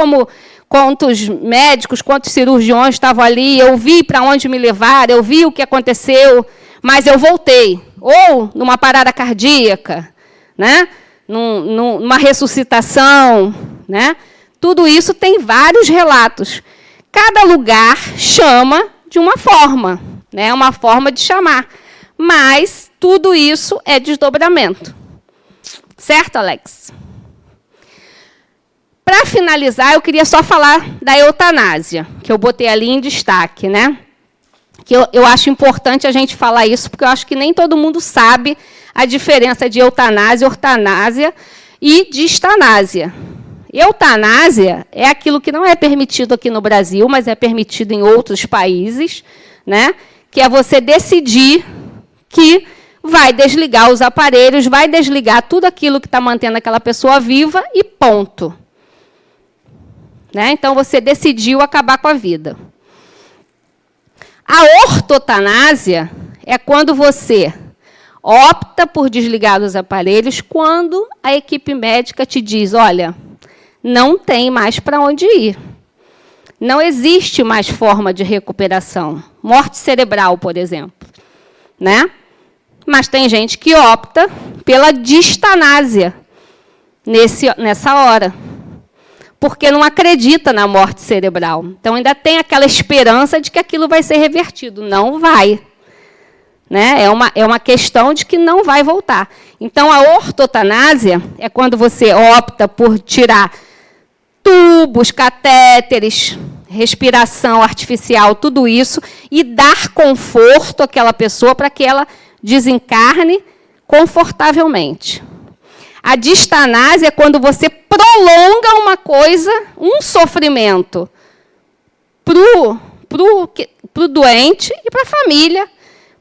quantos médicos, quantos cirurgiões estavam ali, eu vi para onde me levaram, eu vi o que aconteceu, mas eu voltei. Ou numa parada cardíaca, né? Numa ressuscitação, né? Tudo isso tem vários relatos. Cada lugar chama de uma forma, né? Uma forma de chamar. Mas tudo isso é desdobramento. Certo, Alex? Para finalizar, eu queria só falar da eutanásia, que eu botei ali em destaque, né? que eu acho importante a gente falar isso, porque eu acho que nem todo mundo sabe a diferença de eutanásia, ortanásia e de estanásia. Eutanásia é aquilo que não é permitido aqui no Brasil, mas é permitido em outros países, né? Que é você decidir que vai desligar os aparelhos, vai desligar tudo aquilo que está mantendo aquela pessoa viva e ponto. Né? Então, você decidiu acabar com a vida. A ortotanásia é quando você opta por desligar os aparelhos quando a equipe médica te diz, olha, não tem mais para onde ir. Não existe mais forma de recuperação. Morte cerebral, por exemplo. Né? Mas tem gente que opta pela distanásia nessa hora, porque não acredita na morte cerebral. Então, ainda tem aquela esperança de que aquilo vai ser revertido. Não vai. Né? É uma questão de que não vai voltar. Então, a ortotanásia é quando você opta por tirar tubos, catéteres, respiração artificial, tudo isso, e dar conforto àquela pessoa para que ela desencarne confortavelmente. A distanásia é quando você prolonga uma coisa, um sofrimento, para o doente e para a família,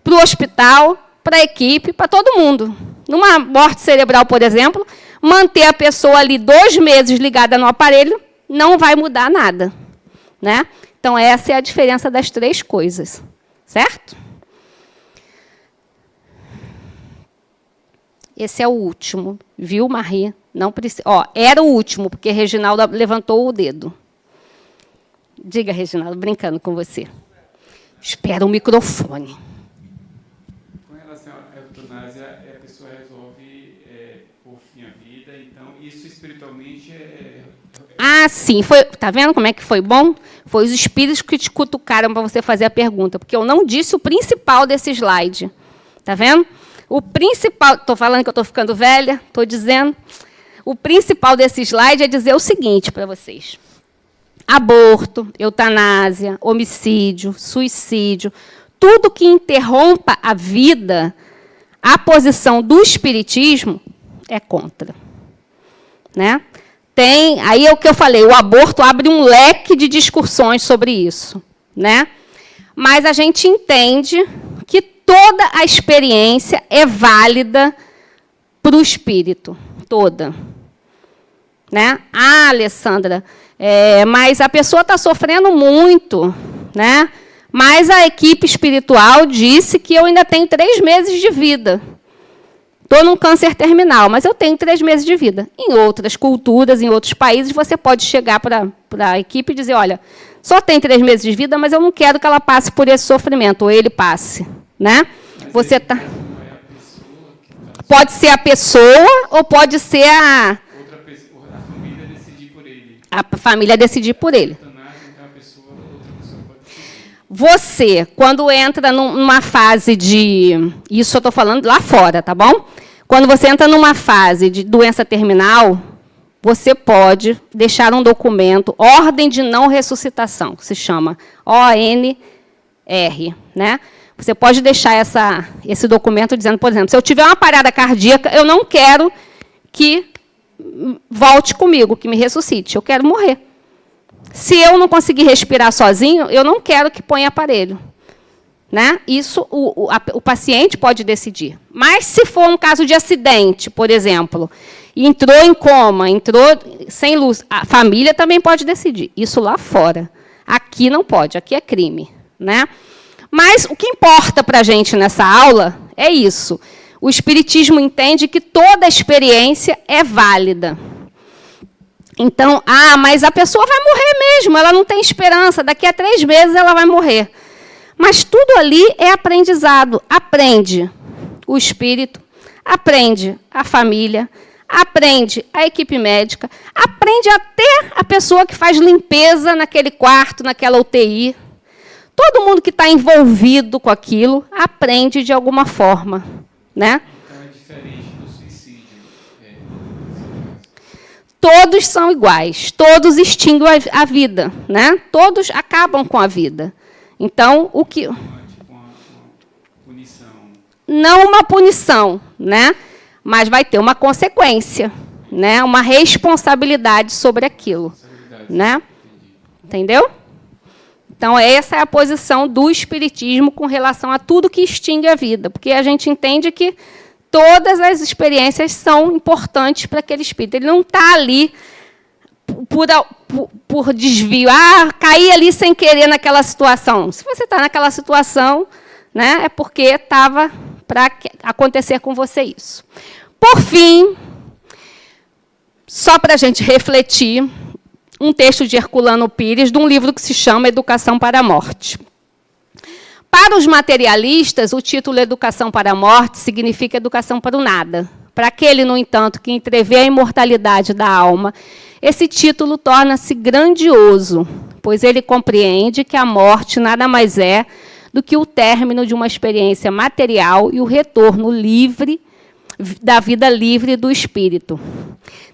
para o hospital, para a equipe, para todo mundo. Numa morte cerebral, por exemplo, manter a pessoa ali 2 meses ligada no aparelho não vai mudar nada. Né? Então, essa é a diferença das 3 coisas. Certo? Esse é o último, viu, Marie? Não precisa. Ó, era o último, porque Reginaldo levantou o dedo. Diga, Reginaldo, brincando com você. Espera o microfone. Com relação à eutanásia, a pessoa resolve pôr fim à vida, então isso espiritualmente Ah, sim. Está vendo como é que foi bom? Foi os espíritos que te cutucaram para você fazer a pergunta, porque eu não disse o principal desse slide. Está vendo? O principal, estou falando que eu estou ficando velha, estou dizendo, o principal desse slide é dizer o seguinte para vocês. Aborto, eutanásia, homicídio, suicídio, tudo que interrompa a vida, a posição do espiritismo é contra. Né? Aí é o que eu falei, o aborto abre um leque de discussões sobre isso. Né? Mas a gente entende que toda a experiência é válida para o espírito, toda. Né? Ah, Alessandra, mas a pessoa está sofrendo muito, né? Mas a equipe espiritual disse que eu ainda tenho 3 meses de vida. Estou num câncer terminal, mas eu tenho 3 meses de vida. Em outras culturas, em outros países, você pode chegar para a equipe e dizer, olha, só tem 3 meses de vida, mas eu não quero que ela passe por esse sofrimento, ou ele passe. Né? Você tá... Pode ser a pessoa ou pode ser a família decidir por ele. A família decidir por ele. Você, quando entra numa fase de... Isso eu estou falando lá fora, tá bom? Quando você entra numa fase de doença terminal, você pode deixar um documento, Ordem de Não Ressuscitação, que se chama ONR, né? Você pode deixar esse documento dizendo, por exemplo, se eu tiver uma parada cardíaca, eu não quero que volte comigo, que me ressuscite. Eu quero morrer. Se eu não conseguir respirar sozinho, eu não quero que ponha aparelho. Né? Isso o paciente pode decidir. Mas, se for um caso de acidente, por exemplo, entrou em coma, entrou sem luz, a família também pode decidir. Isso lá fora. Aqui não pode, aqui é crime. Né? Mas o que importa para a gente nessa aula é isso. O Espiritismo entende que toda experiência é válida. Então, mas a pessoa vai morrer mesmo, ela não tem esperança, daqui a 3 meses ela vai morrer. Mas tudo ali é aprendizado. Aprende o espírito, aprende a família, aprende a equipe médica, aprende até a pessoa que faz limpeza naquele quarto, naquela UTI. Todo mundo que está envolvido com aquilo aprende de alguma forma. Né? Então, é diferente do suicídio. Todos são iguais, todos extinguem a vida. Né? Todos acabam com a vida. Então, não uma punição, né? Mas vai ter uma consequência, né? Uma responsabilidade sobre aquilo, né? Entendeu? Então, essa é a posição do Espiritismo com relação a tudo que extingue a vida, porque a gente entende que todas as experiências são importantes para aquele espírito. Ele não está ali por desvio. Caí ali sem querer naquela situação. Se você está naquela situação, né, é porque estava para acontecer com você isso. Por fim, só para a gente refletir, um texto de Herculano Pires, de um livro que se chama Educação para a Morte. Para os materialistas, o título Educação para a Morte significa educação para o nada. Para aquele, no entanto, que entrevê a imortalidade da alma, esse título torna-se grandioso, pois ele compreende que a morte nada mais é do que o término de uma experiência material e o retorno livre da vida livre do espírito.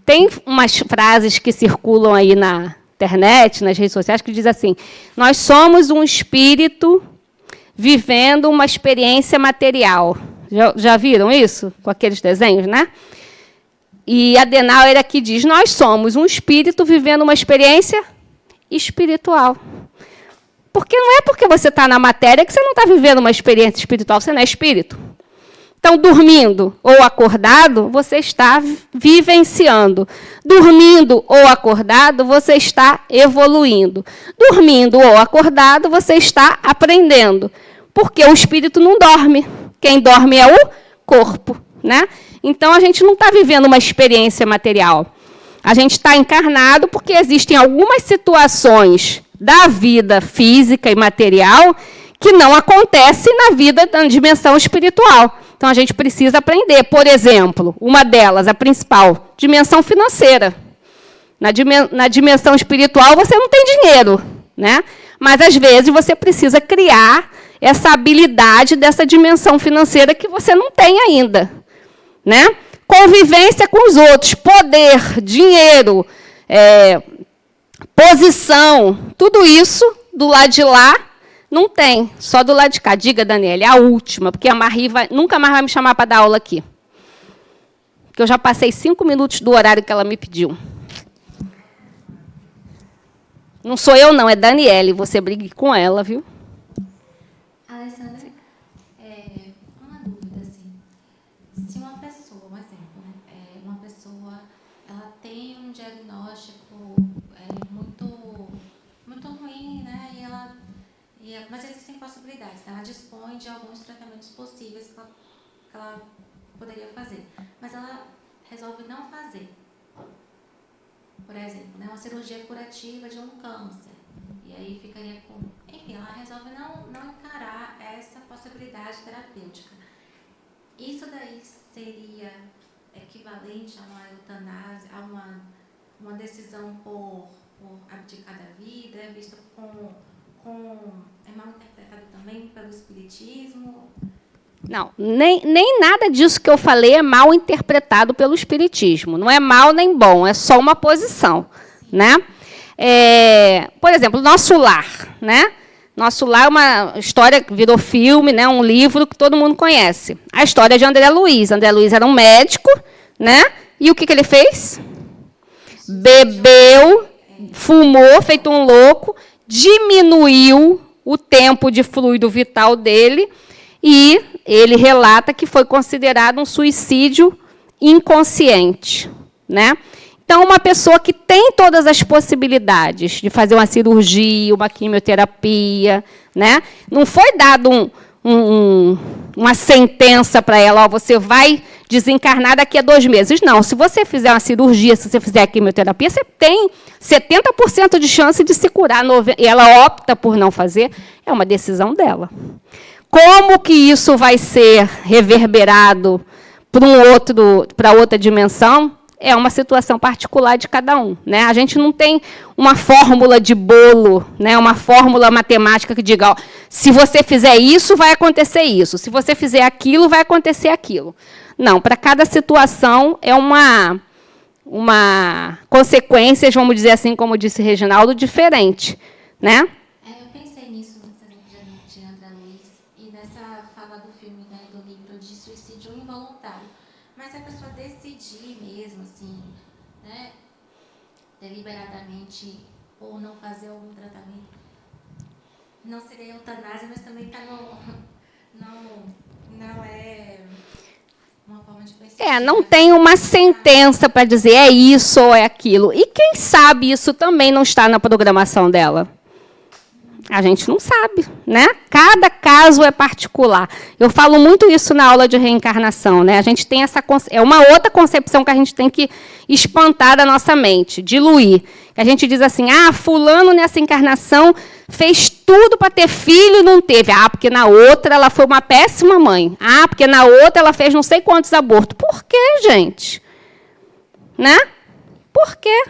Tem umas frases que circulam aí na internet, nas redes sociais, que diz assim: nós somos um espírito vivendo uma experiência material. Já viram isso? Com aqueles desenhos, né? E Adenauer aqui diz: nós somos um espírito vivendo uma experiência espiritual. Porque não é porque você está na matéria que você não está vivendo uma experiência espiritual, você não é espírito. Então, dormindo ou acordado, você está vivenciando. Dormindo ou acordado, você está evoluindo. Dormindo ou acordado, você está aprendendo. Porque o espírito não dorme. Quem dorme é o corpo, né? Então, a gente não está vivendo uma experiência material. A gente está encarnado porque existem algumas situações da vida física e material que não acontecem na vida da dimensão espiritual. Então, a gente precisa aprender. Por exemplo, uma delas, a principal, dimensão financeira. Na dimensão espiritual, você não tem dinheiro, né? Mas, às vezes, você precisa criar essa habilidade dessa dimensão financeira que você não tem ainda, né? Convivência com os outros, poder, dinheiro, posição, tudo isso, do lado de lá, não tem, só do lado de cá. Diga, Daniela, é a última, porque a Marie nunca mais vai me chamar para dar aula aqui. Porque eu já passei 5 minutos do horário que ela me pediu. Não sou eu, não, é Daniele. Você brigue com ela, viu? Alessandra, uma dúvida, assim. Se uma pessoa, um exemplo, né? Uma pessoa ela tem um diagnóstico muito ruim, né? Mas existem possibilidades, né? Ela dispõe de alguns tratamentos possíveis que ela poderia fazer, mas ela resolve não fazer. Por exemplo, né, uma cirurgia curativa de um câncer, e aí ficaria com... Enfim, ela resolve não encarar essa possibilidade terapêutica. Isso daí seria equivalente a uma eutanásia, a uma decisão por abdicar da vida, visto é mal interpretado também pelo Espiritismo? Não, nem nada disso que eu falei é mal interpretado pelo Espiritismo. Não é mal nem bom, é só uma posição, né? Por exemplo, Nosso Lar, né? Nosso Lar é uma história que virou filme, né? Um livro que todo mundo conhece. A história de André Luiz. André Luiz era um médico, né? E o que ele fez? Bebeu, fumou, feito um louco, diminuiu o tempo de fluido vital dele e ele relata que foi considerado um suicídio inconsciente, né? Então, uma pessoa que tem todas as possibilidades de fazer uma cirurgia, uma quimioterapia, né? Não foi dado uma sentença para ela, você vai desencarnar daqui a 2 meses. Não, se você fizer uma cirurgia, se você fizer a quimioterapia, você tem 70% de chance de se curar. E ela opta por não fazer, é uma decisão dela. Como que isso vai ser reverberado para outra dimensão? É uma situação particular de cada um, né? A gente não tem uma fórmula de bolo, né? Uma fórmula matemática que diga, ó, se você fizer isso, vai acontecer isso. Se você fizer aquilo, vai acontecer aquilo. Não, para cada situação é uma consequência, vamos dizer assim, como disse Reginaldo, diferente, né? Eu pensei nisso nesse exemplo de André Luiz e nessa fala do filme, né, do livro de suicídio involuntário. Mas se a pessoa decidir mesmo, assim, né, deliberadamente, ou não fazer algum tratamento, não seria eutanásia, mas também está não é uma forma de perspectiva. Não tem uma sentença para dizer é isso ou é aquilo. E quem sabe isso também não está na programação dela? A gente não sabe, né? Cada caso é particular. Eu falo muito isso na aula de reencarnação, né? A gente tem é uma outra concepção que a gente tem que espantar da nossa mente, diluir. A gente diz assim: fulano nessa encarnação fez tudo para ter filho e não teve. Porque na outra ela foi uma péssima mãe. Porque na outra ela fez não sei quantos abortos. Por quê, gente? Né? Por quê?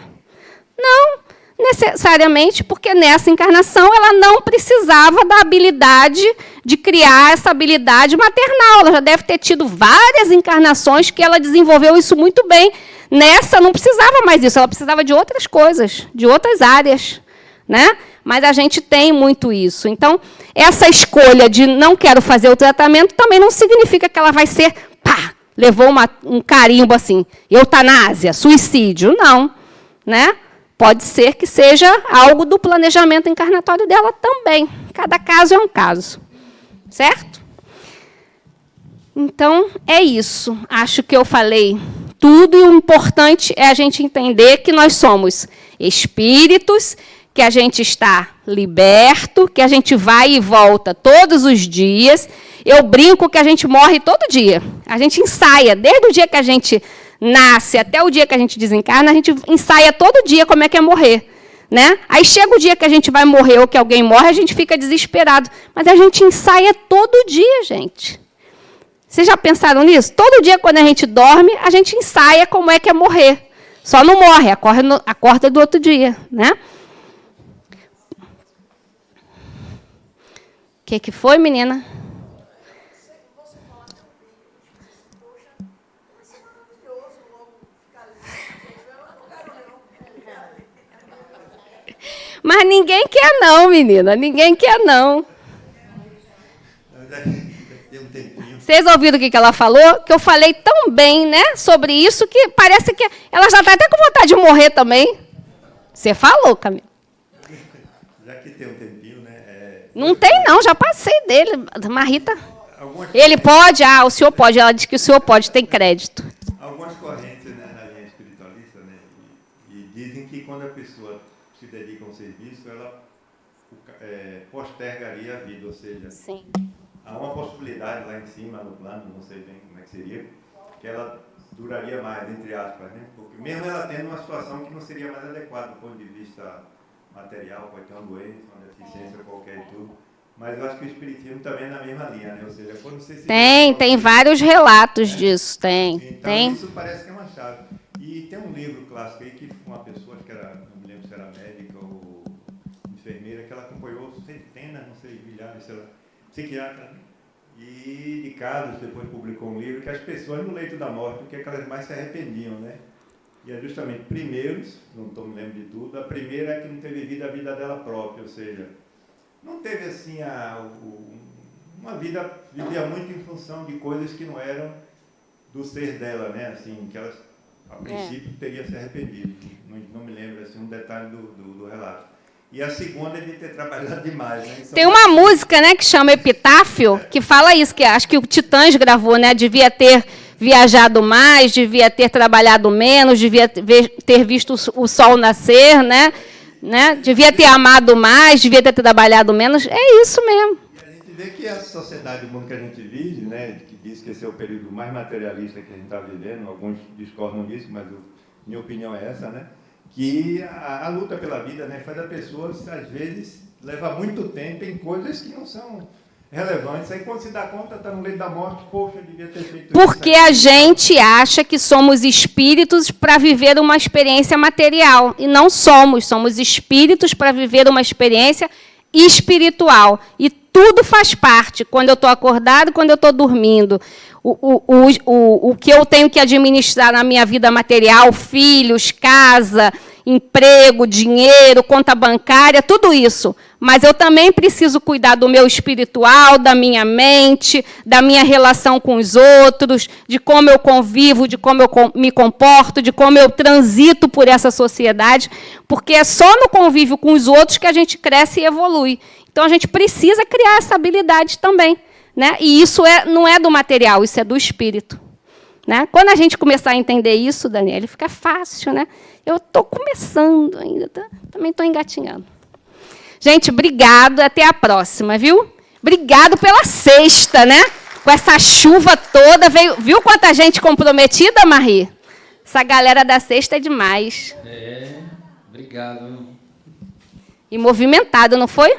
Não necessariamente porque nessa encarnação ela não precisava da habilidade de criar essa habilidade maternal. Ela já deve ter tido várias encarnações que ela desenvolveu isso muito bem. Nessa não precisava mais disso, ela precisava de outras coisas, de outras áreas, né? Mas a gente tem muito isso. Então, essa escolha de não quero fazer o tratamento também não significa que ela vai ser, levou um carimbo assim, eutanásia, suicídio, não, né? Pode ser que seja algo do planejamento encarnatório dela também. Cada caso é um caso. Certo? Então, é isso. Acho que eu falei tudo e o importante é a gente entender que nós somos espíritos, que a gente está liberto, que a gente vai e volta todos os dias. Eu brinco que a gente morre todo dia. A gente ensaia, desde o dia que a gente nasce até o dia que a gente desencarna, a gente ensaia todo dia como é que é morrer, né? Aí chega o dia que a gente vai morrer ou que alguém morre, a gente fica desesperado. Mas a gente ensaia todo dia, gente. Vocês já pensaram nisso? Todo dia, quando a gente dorme, a gente ensaia como é que é morrer. Só não morre, acorda do outro dia, né? O que foi, menina? Mas ninguém quer não, menina. Ninguém quer não. Vocês ouviram o que ela falou? Que eu falei tão bem, né, sobre isso, que parece que ela já está até com vontade de morrer também. Você falou, Camila. Já que tem um tempinho, né? Não tem, não. Já passei dele. Marita. Ele pode? O senhor pode. Ela diz que o senhor pode, tem crédito. Algumas correntes, né, na linha espiritualista, né, e dizem que quando a pessoa se dedica a um serviço, ela postergaria a vida, ou seja, sim, há uma possibilidade lá em cima, no plano, não sei bem como é que seria, que ela duraria mais, entre aspas, né? Porque mesmo ela tendo uma situação que não seria mais adequada do ponto de vista material, pode ter uma doença, uma deficiência qualquer e tudo, mas eu acho que o espiritismo também é na mesma linha, né? Ou seja, quando você se... Tem vários relatos disso, tem. Então, tem. Isso parece que é uma chave. E tem um livro clássico aí que uma pessoa, que era, não me lembro se era médica ou enfermeira, que ela acompanhou centenas, não sei, milhares, sei lá, psiquiatra, né? E de casos, depois publicou um livro que as pessoas no leito da morte, o que é que elas mais se arrependiam, né? E é justamente, primeiros, não estou me lembrando de tudo, a primeira é que não teve vida a vida dela própria, ou seja, não teve assim uma vida, vivia muito em função de coisas que não eram do ser dela, né? Assim, que elas, a princípio, teria se arrependido. Não me lembro assim, um detalhe do relato. E a segunda é de ter trabalhado demais, né? Tem uma música, né, que chama Epitáfio, que fala isso, que acho que o Titãs gravou, né? Devia ter viajado mais, devia ter trabalhado menos, devia ter visto o sol nascer, né? Devia ter amado mais, devia ter trabalhado menos. É isso mesmo. E a gente vê que a sociedade do mundo que a gente vive, né, que diz que esse é o período mais materialista que a gente está vivendo, alguns discordam disso, mas minha opinião é essa, né? Que a luta pela vida, né, faz a pessoa, às vezes, leva muito tempo em coisas que não são relevantes. Aí, quando se dá conta, está no leito da morte, poxa, eu devia ter feito isso. Porque a gente acha que somos espíritos para viver uma experiência material. E não somos. Somos espíritos para viver uma experiência espiritual. E tudo faz parte. Quando eu estou acordado, quando eu estou dormindo. O que eu tenho que administrar na minha vida material, filhos, casa, emprego, dinheiro, conta bancária, tudo isso. mas eu também preciso cuidar do meu espiritual, da minha mente, da minha relação com os outros, de como eu convivo, de como eu me comporto, de como eu transito por essa sociedade, porque é só no convívio com os outros que a gente cresce e evolui. Então, a gente precisa criar essa habilidade também, né? E isso não é do material, isso é do espírito. Né? Quando a gente começar a entender isso, Daniela, fica fácil. Né? Eu estou começando ainda, também estou engatinhando. Gente, obrigado, até a próxima, viu? Obrigado pela sexta, né? Com essa chuva toda, viu quanta gente comprometida, Marie? Essa galera da sexta é demais. Obrigado. E movimentado, não foi?